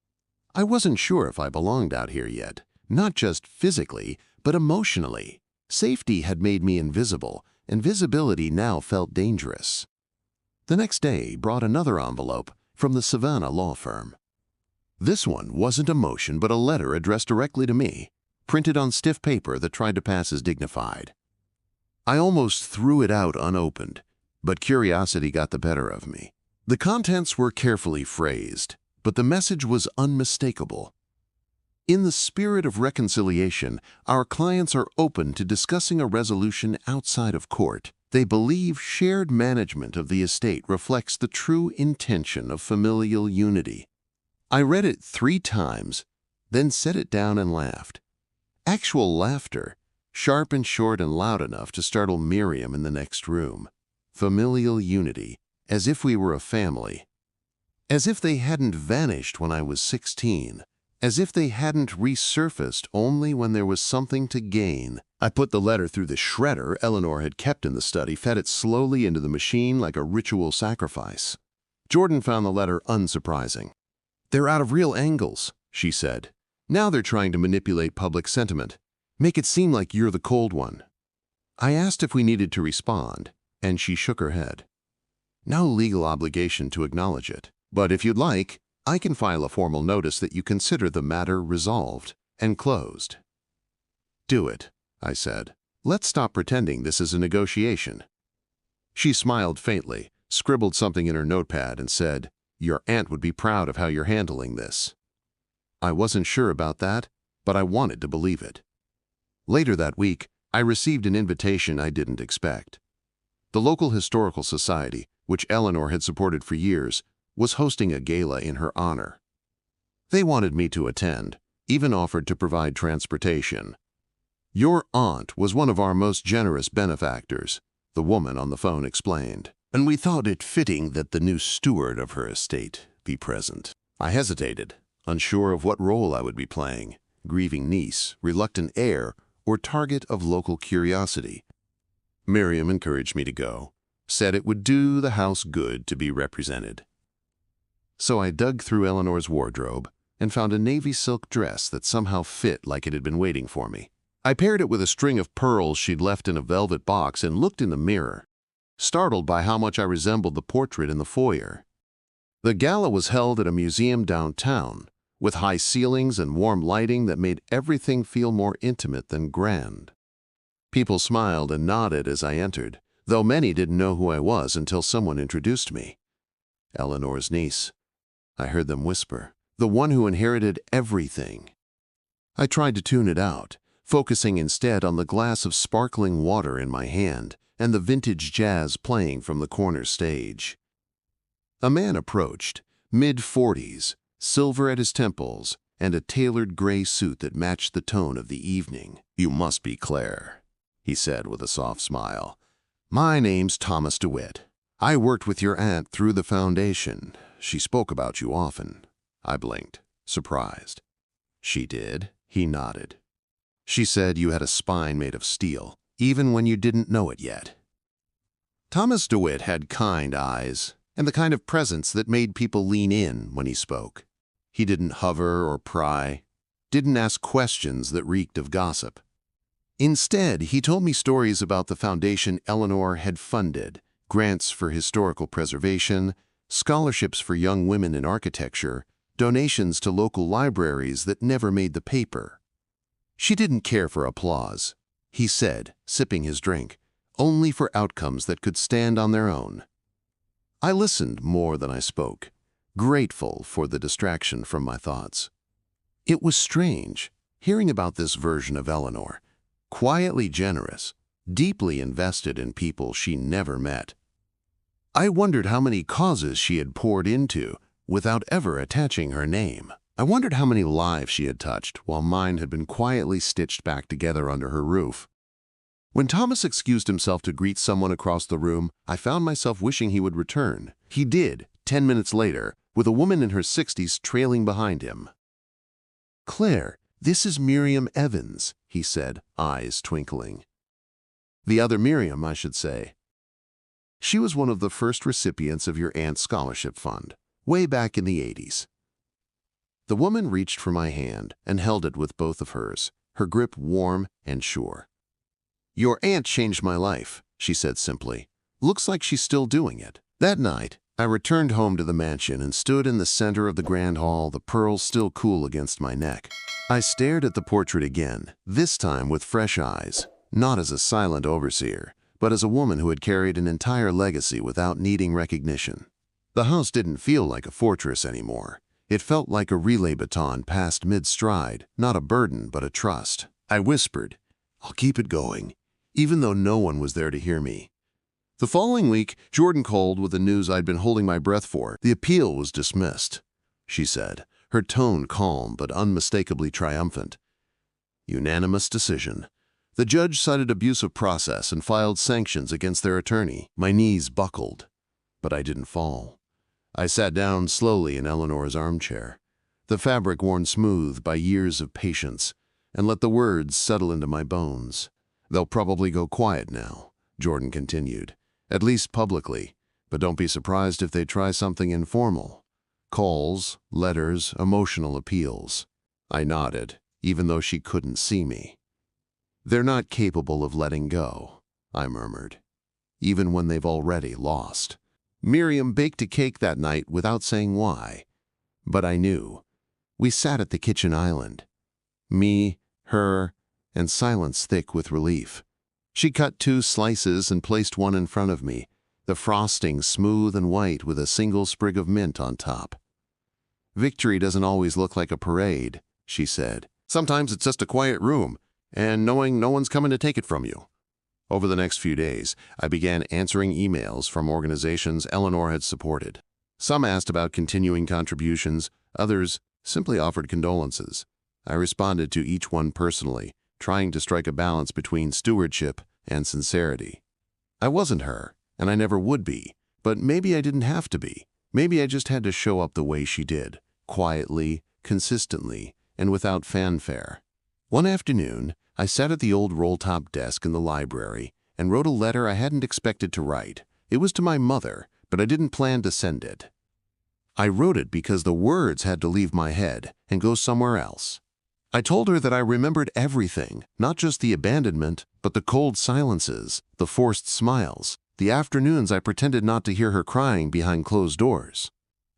Speaker 1: I wasn't sure if I belonged out here yet, not just physically, but emotionally. Safety had made me invisible, and visibility now felt dangerous. The next day brought another envelope from the Savannah law firm. This one wasn't a motion but a letter addressed directly to me, printed on stiff paper that tried to pass as dignified. I almost threw it out unopened, but curiosity got the better of me. The contents were carefully phrased, but the message was unmistakable. In the spirit of reconciliation, our clients are open to discussing a resolution outside of court. They believe shared management of the estate reflects the true intention of familial unity. I read it 3 times, then set it down and laughed. Actual laughter, sharp and short and loud enough to startle Miriam in the next room. Familial unity, as if we were a family. As if they hadn't vanished when I was 16. As if they hadn't resurfaced only when there was something to gain. I put the letter through the shredder Eleanor had kept in the study, fed it slowly into the machine like a ritual sacrifice. Jordan found the letter unsurprising. "They're out of real angles," she said. "Now they're trying to manipulate public sentiment. Make it seem like you're the cold one." I asked if we needed to respond, and she shook her head. "No legal obligation to acknowledge it, but if you'd like, I can file a formal notice that you consider the matter resolved and closed." "Do it," I said. "Let's stop pretending this is a negotiation." She smiled faintly, scribbled something in her notepad, and said, "Your aunt would be proud of how you're handling this." I wasn't sure about that, but I wanted to believe it. Later that week, I received an invitation I didn't expect. The local historical society, which Eleanor had supported for years, was hosting a gala in her honor. They wanted me to attend, even offered to provide transportation. "Your aunt was one of our most generous benefactors," the woman on the phone explained, "and we thought it fitting that the new steward of her estate be present." I hesitated, unsure of what role I would be playing, grieving niece, reluctant heir, or target of local curiosity. Miriam encouraged me to go, said it would do the house good to be represented. So I dug through Eleanor's wardrobe and found a navy silk dress that somehow fit like it had been waiting for me. I paired it with a string of pearls she'd left in a velvet box and looked in the mirror, startled by how much I resembled the portrait in the foyer. The gala was held at a museum downtown, with high ceilings and warm lighting that made everything feel more intimate than grand. People smiled and nodded as I entered, though many didn't know who I was until someone introduced me. "Eleanor's niece." I heard them whisper, "The one who inherited everything." I tried to tune it out, focusing instead on the glass of sparkling water in my hand and the vintage jazz playing from the corner stage. A man approached, mid-40s, silver at his temples, and a tailored gray suit that matched the tone of the evening. "You must be Claire," he said with a soft smile. "My name's Thomas DeWitt. I worked with your aunt through the foundation. She spoke about you often." I blinked, surprised. "She did?" He nodded. "She said you had a spine made of steel, even when you didn't know it yet." Thomas DeWitt had kind eyes, and the kind of presence that made people lean in when he spoke. He didn't hover or pry, didn't ask questions that reeked of gossip. Instead, he told me stories about the foundation Eleanor had funded, grants for historical preservation, scholarships for young women in architecture, donations to local libraries that never made the paper. She didn't care for applause, he said, sipping his drink, only for outcomes that could stand on their own. I listened more than I spoke, grateful for the distraction from my thoughts. It was strange, hearing about this version of Eleanor, quietly generous, deeply invested in people she never met. I wondered how many causes she had poured into without ever attaching her name. I wondered how many lives she had touched while mine had been quietly stitched back together under her roof. When Thomas excused himself to greet someone across the room, I found myself wishing he would return. He did, 10 minutes later, with a woman in her 60s trailing behind him. "Claire, this is Miriam Evans," he said, eyes twinkling. "The other Miriam, I should say." She was one of the first recipients of your aunt's scholarship fund, way back in the 80s. The woman reached for my hand and held it with both of hers, her grip warm and sure. "Your aunt changed my life," she said simply. "Looks like she's still doing it." That night, I returned home to the mansion and stood in the center of the grand hall, the pearls still cool against my neck. I stared at the portrait again, this time with fresh eyes, not as a silent overseer, but as a woman who had carried an entire legacy without needing recognition. The house didn't feel like a fortress anymore. It felt like a relay baton passed mid-stride, not a burden but a trust. I whispered, "I'll keep it going," even though no one was there to hear me. The following week, Jordan called with the news I'd been holding my breath for. The appeal was dismissed, she said, her tone calm but unmistakably triumphant. Unanimous decision. The judge cited abuse of process and filed sanctions against their attorney. My knees buckled, but I didn't fall. I sat down slowly in Eleanor's armchair, the fabric worn smooth by years of patience, and let the words settle into my bones. "They'll probably go quiet now," Jordan continued. "At least publicly, but don't be surprised if they try something informal. Calls, letters, emotional appeals." I nodded, even though she couldn't see me. "They're not capable of letting go," I murmured, "even when they've already lost." Miriam baked a cake that night without saying why, but I knew. We sat at the kitchen island. Me, her, and silence thick with relief. She cut 2 slices and placed one in front of me, the frosting smooth and white with a single sprig of mint on top. "Victory doesn't always look like a parade," she said. "Sometimes it's just a quiet room, and knowing no one's coming to take it from you." Over the next few days, I began answering emails from organizations Eleanor had supported. Some asked about continuing contributions, others simply offered condolences. I responded to each one personally, trying to strike a balance between stewardship and sincerity. I wasn't her, and I never would be, but maybe I didn't have to be. Maybe I just had to show up the way she did, quietly, consistently, and without fanfare. One afternoon, I sat at the old roll-top desk in the library and wrote a letter I hadn't expected to write. It was to my mother, but I didn't plan to send it. I wrote it because the words had to leave my head and go somewhere else. I told her that I remembered everything, not just the abandonment, but the cold silences, the forced smiles, the afternoons I pretended not to hear her crying behind closed doors.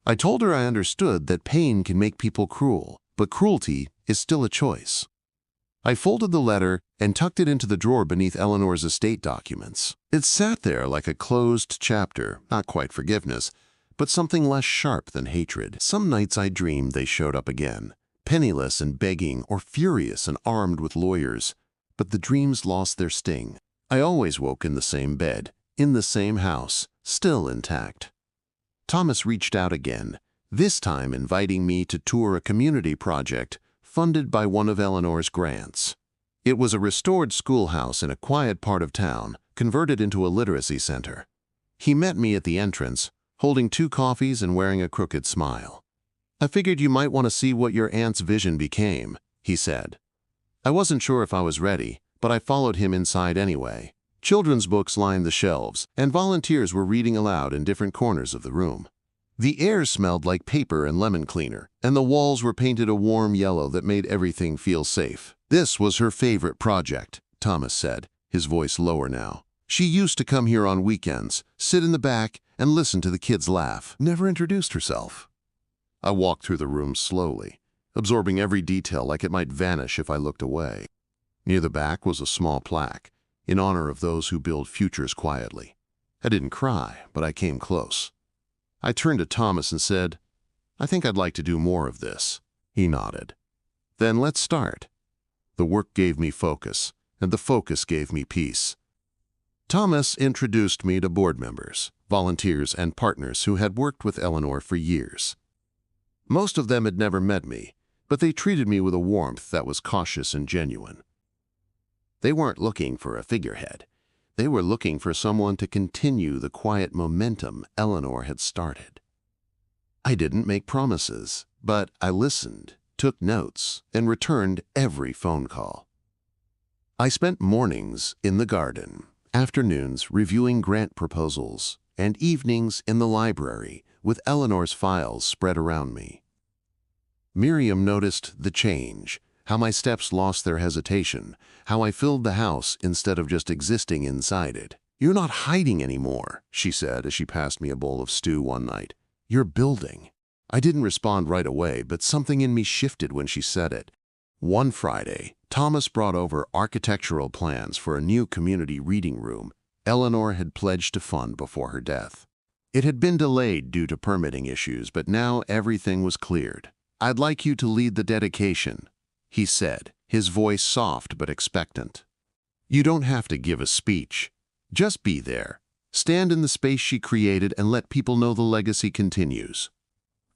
Speaker 1: I told her I understood that pain can make people cruel, but cruelty is still a choice. I folded the letter and tucked it into the drawer beneath Eleanor's estate documents. It sat there like a closed chapter, not quite forgiveness, but something less sharp than hatred. Some nights I dreamed they showed up again, penniless and begging, or furious and armed with lawyers, but the dreams lost their sting. I always woke in the same bed, in the same house, still intact. Thomas reached out again, this time inviting me to tour a community project funded by one of Eleanor's grants. It was a restored schoolhouse in a quiet part of town, converted into a literacy center. He met me at the entrance, holding 2 coffees and wearing a crooked smile. "I figured you might want to see what your aunt's vision became," he said. I wasn't sure if I was ready, but I followed him inside anyway. Children's books lined the shelves, and volunteers were reading aloud in different corners of the room. The air smelled like paper and lemon cleaner, and the walls were painted a warm yellow that made everything feel safe. "This was her favorite project," Thomas said, his voice lower now. "She used to come here on weekends, sit in the back, and listen to the kids laugh. Never introduced herself." I walked through the room slowly, absorbing every detail like it might vanish if I looked away. Near the back was a small plaque, in honor of those who build futures quietly. I didn't cry, but I came close. I turned to Thomas and said, "I think I'd like to do more of this." He nodded. "Then let's start." The work gave me focus, and the focus gave me peace. Thomas introduced me to board members, volunteers, and partners who had worked with Eleanor for years. Most of them had never met me, but they treated me with a warmth that was cautious and genuine. They weren't looking for a figurehead. They were looking for someone to continue the quiet momentum Eleanor had started. I didn't make promises, but I listened, took notes, and returned every phone call. I spent mornings in the garden, afternoons reviewing grant proposals, and evenings in the library with Eleanor's files spread around me. Miriam noticed the change, how my steps lost their hesitation, how I filled the house instead of just existing inside it. "You're not hiding anymore," she said as she passed me a bowl of stew one night. "You're building." I didn't respond right away, but something in me shifted when she said it. One Friday, Thomas brought over architectural plans for a new community reading room Eleanor had pledged to fund before her death. It had been delayed due to permitting issues, but now everything was cleared. "I'd like you to lead the dedication," he said, his voice soft but expectant. "You don't have to give a speech. Just be there. Stand in the space she created and let people know the legacy continues."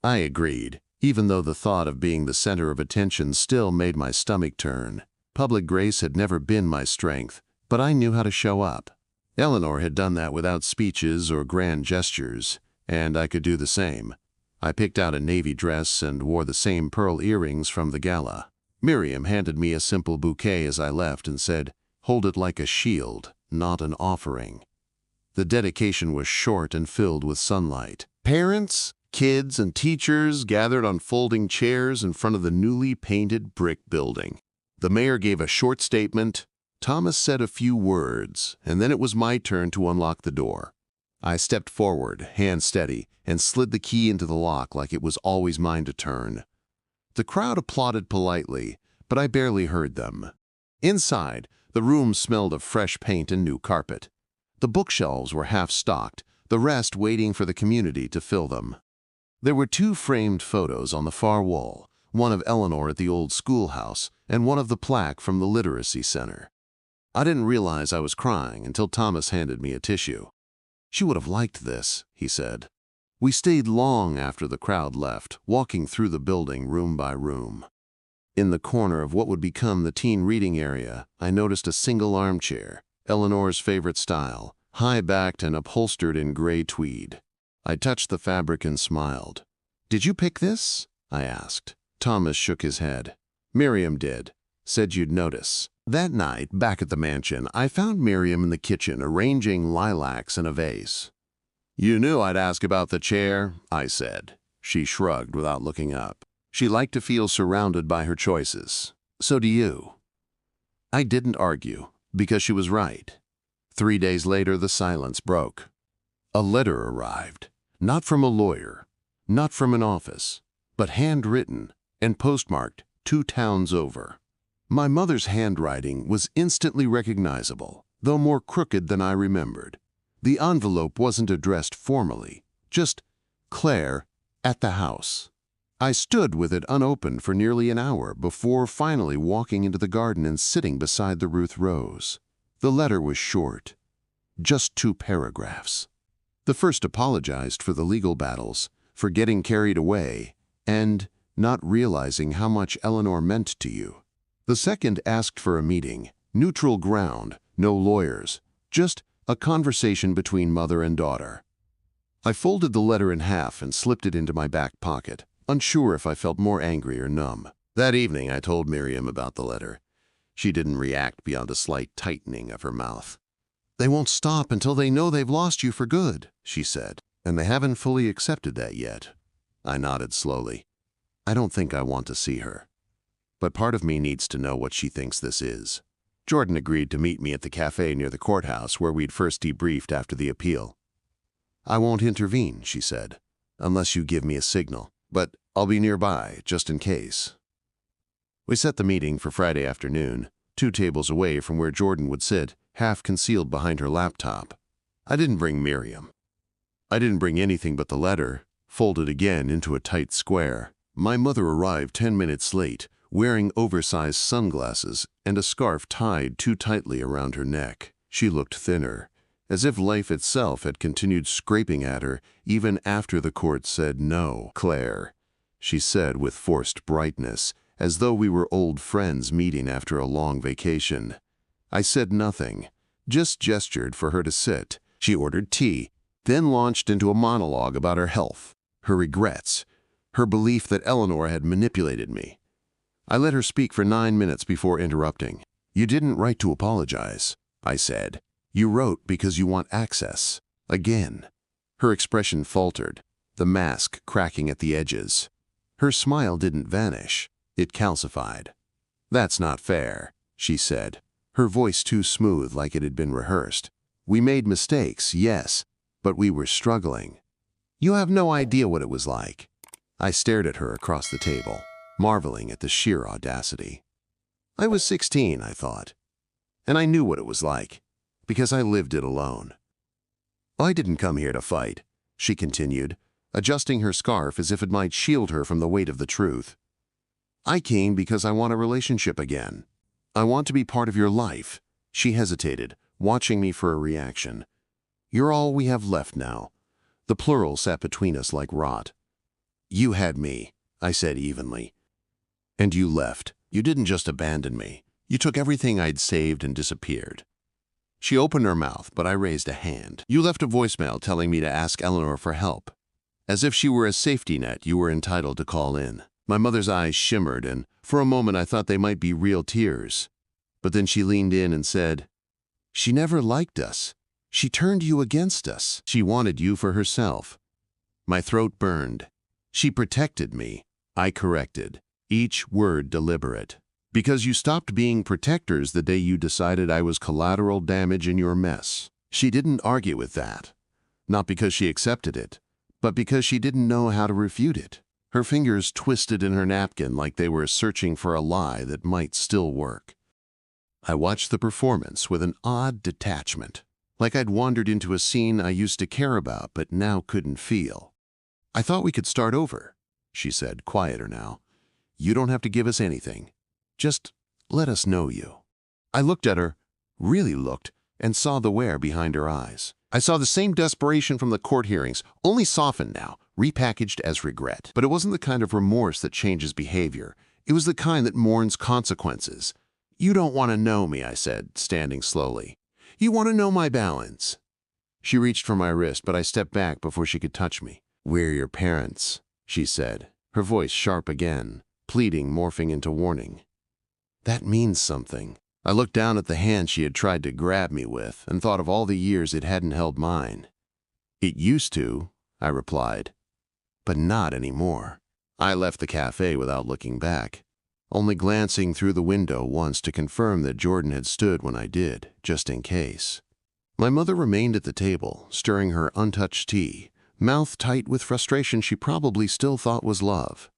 Speaker 1: I agreed, even though the thought of being the center of attention still made my stomach turn. Public grace had never been my strength, but I knew how to show up. Eleanor had done that without speeches or grand gestures, and I could do the same. I picked out a navy dress and wore the same pearl earrings from the gala. Miriam handed me a simple bouquet as I left and said, "Hold it like a shield, not an offering." The dedication was short and filled with sunlight. Parents, kids, and teachers gathered on folding chairs in front of the newly painted brick building. The mayor gave a short statement. Thomas said a few words, and then it was my turn to unlock the door. I stepped forward, hand steady, and slid the key into the lock like it was always mine to turn. The crowd applauded politely, but I barely heard them. Inside, the room smelled of fresh paint and new carpet. The bookshelves were half-stocked, the rest waiting for the community to fill them. There were 2 framed photos on the far wall, one of Eleanor at the old schoolhouse and one of the plaque from the Literacy Center. I didn't realize I was crying until Thomas handed me a tissue. "She would have liked this," he said. We stayed long after the crowd left, walking through the building room by room. In the corner of what would become the teen reading area, I noticed a single armchair, Eleanor's favorite style, high-backed and upholstered in gray tweed. I touched the fabric and smiled. "Did you pick this?" I asked. Thomas shook his head. "Miriam did. Said you'd notice." That night, back at the mansion, I found Miriam in the kitchen arranging lilacs in a vase. "You knew I'd ask about the chair," I said. She shrugged without looking up. She liked to feel surrounded by her choices. "So do you." I didn't argue, because she was right. 3 days later, the silence broke. A letter arrived, not from a lawyer, not from an office, but handwritten and postmarked 2 towns over. My mother's handwriting was instantly recognizable, though more crooked than I remembered. The envelope wasn't addressed formally, just "Claire, at the house." I stood with it unopened for nearly an hour before finally walking into the garden and sitting beside the Ruth Rose. The letter was short, just 2 paragraphs. The first apologized for the legal battles, for getting carried away, and not realizing how much Eleanor meant to you. The second asked for a meeting, neutral ground, no lawyers, just a conversation between mother and daughter. I folded the letter in half and slipped it into my back pocket, unsure if I felt more angry or numb. That evening, I told Miriam about the letter. She didn't react beyond a slight tightening of her mouth. "They won't stop until they know they've lost you for good," she said. "And they haven't fully accepted that yet." I nodded slowly. I don't think I want to see her. But part of me needs to know what she thinks this is. Jordan agreed to meet me at the cafe near the courthouse where we'd first debriefed after the appeal. "I won't intervene," she said, "unless you give me a signal, but I'll be nearby, just in case." We set the meeting for Friday afternoon, 2 tables away from where Jordan would sit, half concealed behind her laptop. I didn't bring Miriam. I didn't bring anything but the letter, folded again into a tight square. My mother arrived 10 minutes late, wearing oversized sunglasses and a scarf tied too tightly around her neck. She looked thinner, as if life itself had continued scraping at her even after the court said no. "Claire," she said with forced brightness, as though we were old friends meeting after a long vacation. I said nothing, just gestured for her to sit. She ordered tea, then launched into a monologue about her health, her regrets, her belief that Eleanor had manipulated me. I let her speak for 9 minutes before interrupting. "You didn't write to apologize," I said. "You wrote because you want access." Again. Her expression faltered, the mask cracking at the edges. Her smile didn't vanish. It calcified. "That's not fair," she said, her voice too smooth like it had been rehearsed. "We made mistakes, yes, but we were struggling. You have no idea what it was like." I stared at her across the table, marveling at the sheer audacity. I was 16, I thought, and I knew what it was like, because I lived it alone. "I didn't come here to fight," she continued, adjusting her scarf as if it might shield her from the weight of the truth. "I came because I want a relationship again. I want to be part of your life." She hesitated, watching me for a reaction. "You're all we have left now." The plural sat between us like rot. "You had me," I said evenly. "And you left. You didn't just abandon me. You took everything I'd saved and disappeared." She opened her mouth, but I raised a hand. "You left a voicemail telling me to ask Eleanor for help. As if she were a safety net you were entitled to call in." My mother's eyes shimmered, and for a moment I thought they might be real tears. But then she leaned in and said, "She never liked us. She turned you against us. She wanted you for herself." My throat burned. "She protected me," I corrected, each word deliberate. "Because you stopped being protectors the day you decided I was collateral damage in your mess." She didn't argue with that. Not because she accepted it, but because she didn't know how to refute it. Her fingers twisted in her napkin like they were searching for a lie that might still work. I watched the performance with an odd detachment, like I'd wandered into a scene I used to care about but now couldn't feel. "I thought we could start over," she said, quieter now. "You don't have to give us anything. Just let us know you." I looked at her, really looked, and saw the wear behind her eyes. I saw the same desperation from the court hearings, only softened now, repackaged as regret. But it wasn't the kind of remorse that changes behavior. It was the kind that mourns consequences. "You don't want to know me," I said, standing slowly. "You want to know my balance." She reached for my wrist, but I stepped back before she could touch me. "We're your parents," she said, her voice sharp again, pleading morphing into warning. "That means something." I looked down at the hand she had tried to grab me with and thought of all the years it hadn't held mine. "It used to," I replied, "but not anymore." I left the cafe without looking back, only glancing through the window once to confirm that Jordan had stood when I did, just in case. My mother remained at the table, stirring her untouched tea, mouth tight with frustration she probably still thought was love.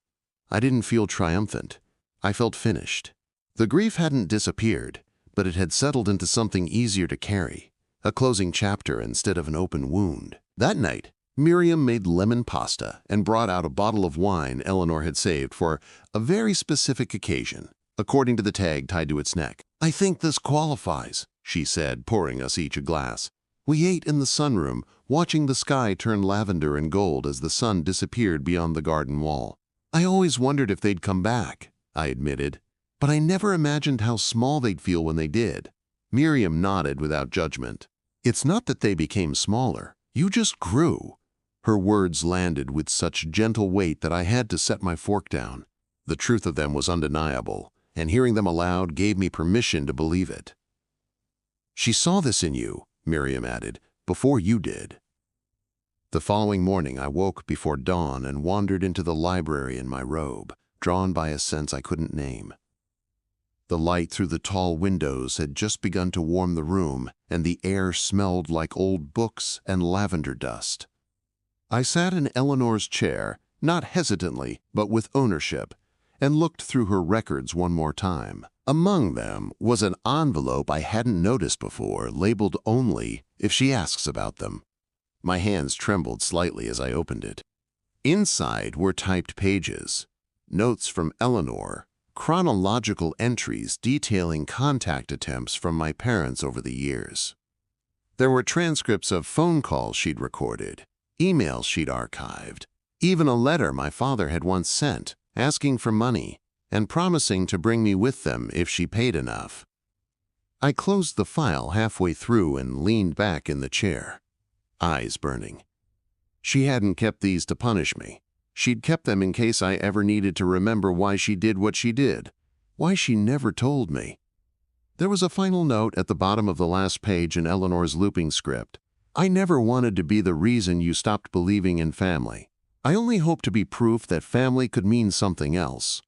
Speaker 1: I didn't feel triumphant. I felt finished. The grief hadn't disappeared, but it had settled into something easier to carry, a closing chapter instead of an open wound. That night, Miriam made lemon pasta and brought out a bottle of wine Eleanor had saved for a very specific occasion, according to the tag tied to its neck. "I think this qualifies," she said, pouring us each a glass. We ate in the sunroom, watching the sky turn lavender and gold as the sun disappeared beyond the garden wall. "I always wondered if they'd come back," I admitted, "but I never imagined how small they'd feel when they did." Miriam nodded without judgment. "It's not that they became smaller. You just grew." Her words landed with such gentle weight that I had to set my fork down. The truth of them was undeniable, and hearing them aloud gave me permission to believe it. "She saw this in you," Miriam added, "before you did." The following morning I woke before dawn and wandered into the library in my robe, drawn by a sense I couldn't name. The light through the tall windows had just begun to warm the room, and the air smelled like old books and lavender dust. I sat in Eleanor's chair, not hesitantly, but with ownership, and looked through her records one more time. Among them was an envelope I hadn't noticed before, labeled only if she asks about them. My hands trembled slightly as I opened it. Inside were typed pages, notes from Eleanor, chronological entries detailing contact attempts from my parents over the years. There were transcripts of phone calls she'd recorded, emails she'd archived, even a letter my father had once sent, asking for money and promising to bring me with them if she paid enough. I closed the file halfway through and leaned back in the chair, eyes burning. She hadn't kept these to punish me. She'd kept them in case I ever needed to remember why she did what she did, why she never told me. There was a final note at the bottom of the last page in Eleanor's looping script. "I never wanted to be the reason you stopped believing in family. I only hoped to be proof that family could mean something else.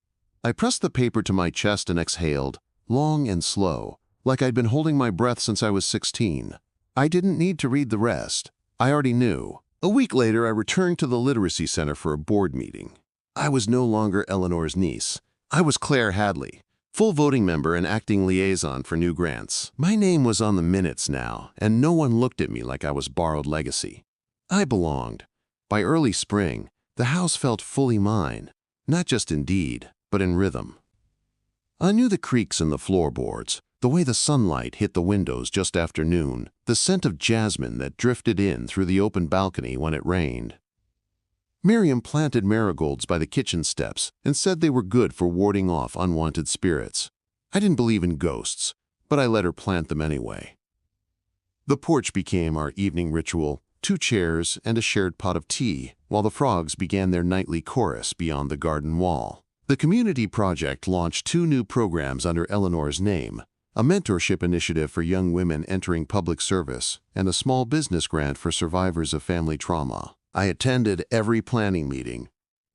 Speaker 1: I pressed the paper to my chest and exhaled, long and slow, like I'd been holding my breath since I was 16. I didn't need to read the rest. I already knew. A week later, I returned to the Literacy Center for a board meeting. I was no longer Eleanor's niece. I was Claire Hadley, full voting member and acting liaison for new grants. My name was on the minutes now, and no one looked at me like I was borrowed legacy. I belonged. By early spring, the house felt fully mine, not just in deed, but in rhythm. I knew the creaks in the floorboards, the way the sunlight hit the windows just after noon, the scent of jasmine that drifted in through the open balcony when it rained. Miriam planted marigolds by the kitchen steps and said they were good for warding off unwanted spirits. I didn't believe in ghosts, but I let her plant them anyway. The porch became our evening ritual, 2 chairs and a shared pot of tea, while the frogs began their nightly chorus beyond the garden wall. The community project launched 2 new programs under Eleanor's name, a mentorship initiative for young women entering public service, and a small business grant for survivors of family trauma. I attended every planning meeting,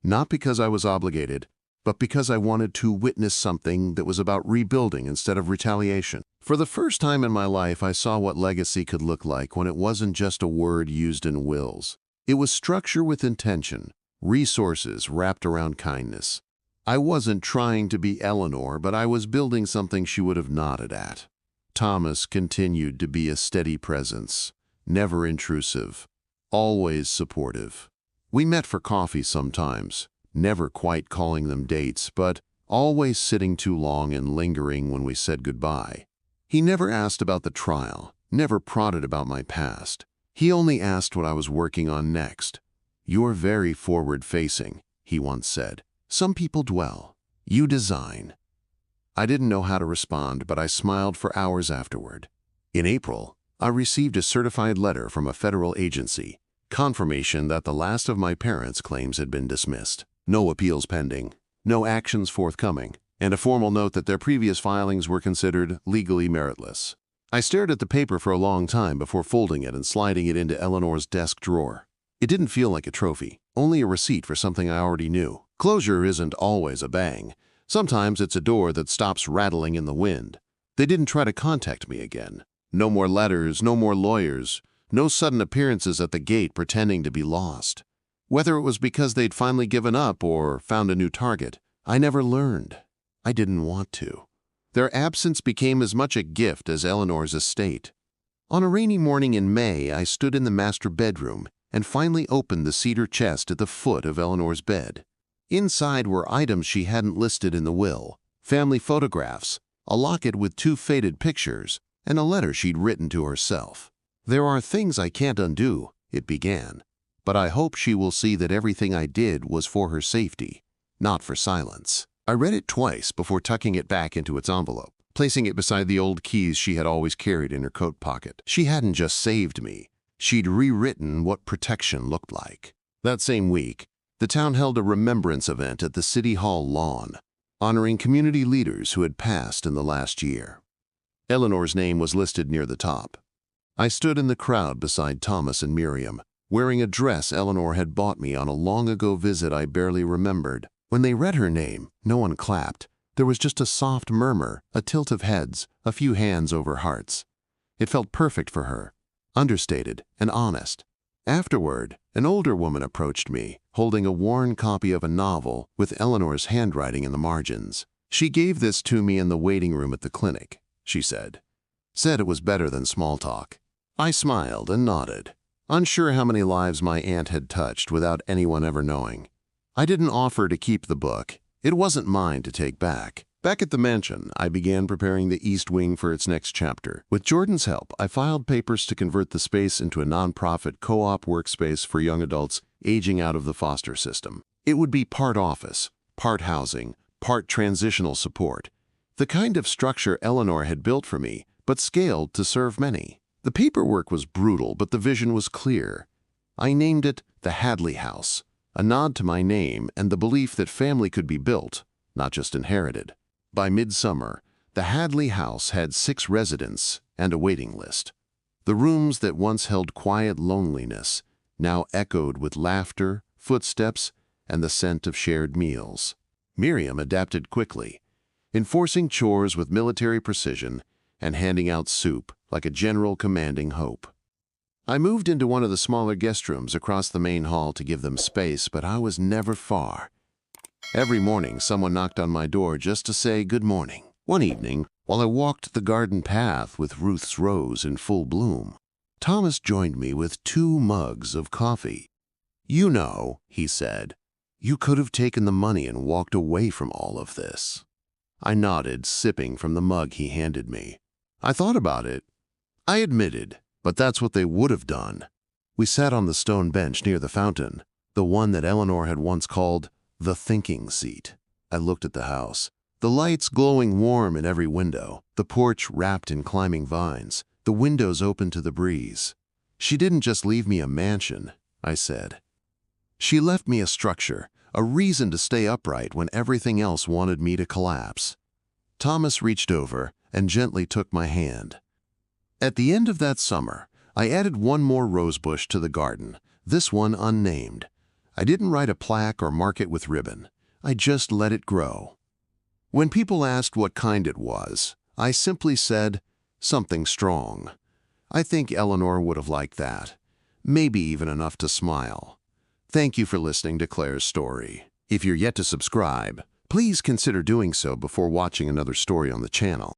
Speaker 1: not because I was obligated, but because I wanted to witness something that was about rebuilding instead of retaliation. For the first time in my life, I saw what legacy could look like when it wasn't just a word used in wills. It was structure with intention, resources wrapped around kindness. I wasn't trying to be Eleanor, but I was building something she would have nodded at. Thomas continued to be a steady presence, never intrusive, always supportive. We met for coffee sometimes, never quite calling them dates, but always sitting too long and lingering when we said goodbye. He never asked about the trial, never prodded about my past. He only asked what I was working on next. "You're very forward-facing," he once said. "Some people dwell. You design." I didn't know how to respond, but I smiled for hours afterward. In April, I received a certified letter from a federal agency, confirmation that the last of my parents' claims had been dismissed. No appeals pending, no actions forthcoming, and a formal note that their previous filings were considered legally meritless. I stared at the paper for a long time before folding it and sliding it into Eleanor's desk drawer. It didn't feel like a trophy, only a receipt for something I already knew. Closure isn't always a bang. Sometimes it's a door that stops rattling in the wind. They didn't try to contact me again. No more letters, no more lawyers, no sudden appearances at the gate pretending to be lost. Whether it was because they'd finally given up or found a new target, I never learned. I didn't want to. Their absence became as much a gift as Eleanor's estate. On a rainy morning in May, I stood in the master bedroom and finally opened the cedar chest at the foot of Eleanor's bed. Inside were items she hadn't listed in the will, family photographs, a locket with 2 faded pictures, and a letter she'd written to herself. "There are things I can't undo," it began, "but I hope she will see that everything I did was for her safety, not for silence." I read it twice before tucking it back into its envelope, placing it beside the old keys she had always carried in her coat pocket. She hadn't just saved me, she'd rewritten what protection looked like. That same week, the town held a remembrance event at the City Hall lawn, honoring community leaders who had passed in the last year. Eleanor's name was listed near the top. I stood in the crowd beside Thomas and Miriam, wearing a dress Eleanor had bought me on a long-ago visit I barely remembered. When they read her name, no one clapped. There was just a soft murmur, a tilt of heads, a few hands over hearts. It felt perfect for her, understated and honest. Afterward, an older woman approached me, holding a worn copy of a novel with Eleanor's handwriting in the margins. "She gave this to me in the waiting room at the clinic," she said. "Said it was better than small talk." I smiled and nodded, unsure how many lives my aunt had touched without anyone ever knowing. I didn't offer to keep the book. It wasn't mine to take back. Back at the mansion, I began preparing the East Wing for its next chapter. With Jordan's help, I filed papers to convert the space into a nonprofit co-op workspace for young adults aging out of the foster system. It would be part office, part housing, part transitional support, the kind of structure Eleanor had built for me, but scaled to serve many. The paperwork was brutal, but the vision was clear. I named it the Hadley House, a nod to my name and the belief that family could be built, not just inherited. By midsummer, the Hadley House had 6 residents and a waiting list. The rooms that once held quiet loneliness now echoed with laughter, footsteps, and the scent of shared meals. Miriam adapted quickly, enforcing chores with military precision and handing out soup like a general commanding hope. I moved into one of the smaller guest rooms across the main hall to give them space, but I was never far. Every morning, someone knocked on my door just to say good morning. One evening, while I walked the garden path with Ruth's rose in full bloom, Thomas joined me with 2 mugs of coffee. "You know," he said, "you could have taken the money and walked away from all of this." I nodded, sipping from the mug he handed me. "I thought about it," I admitted, "but that's what they would have done." We sat on the stone bench near the fountain, the one that Eleanor had once called the thinking seat. I looked at the house, the lights glowing warm in every window, the porch wrapped in climbing vines, the windows open to the breeze. "She didn't just leave me a mansion," I said. "She left me a structure, a reason to stay upright when everything else wanted me to collapse." Thomas reached over and gently took my hand. At the end of that summer, I added one more rosebush to the garden, this one unnamed. I didn't write a plaque or mark it with ribbon. I just let it grow. When people asked what kind it was, I simply said, "Something strong." I think Eleanor would have liked that. Maybe even enough to smile. Thank you for listening to Claire's story. If you're yet to subscribe, please consider doing so before watching another story on the channel.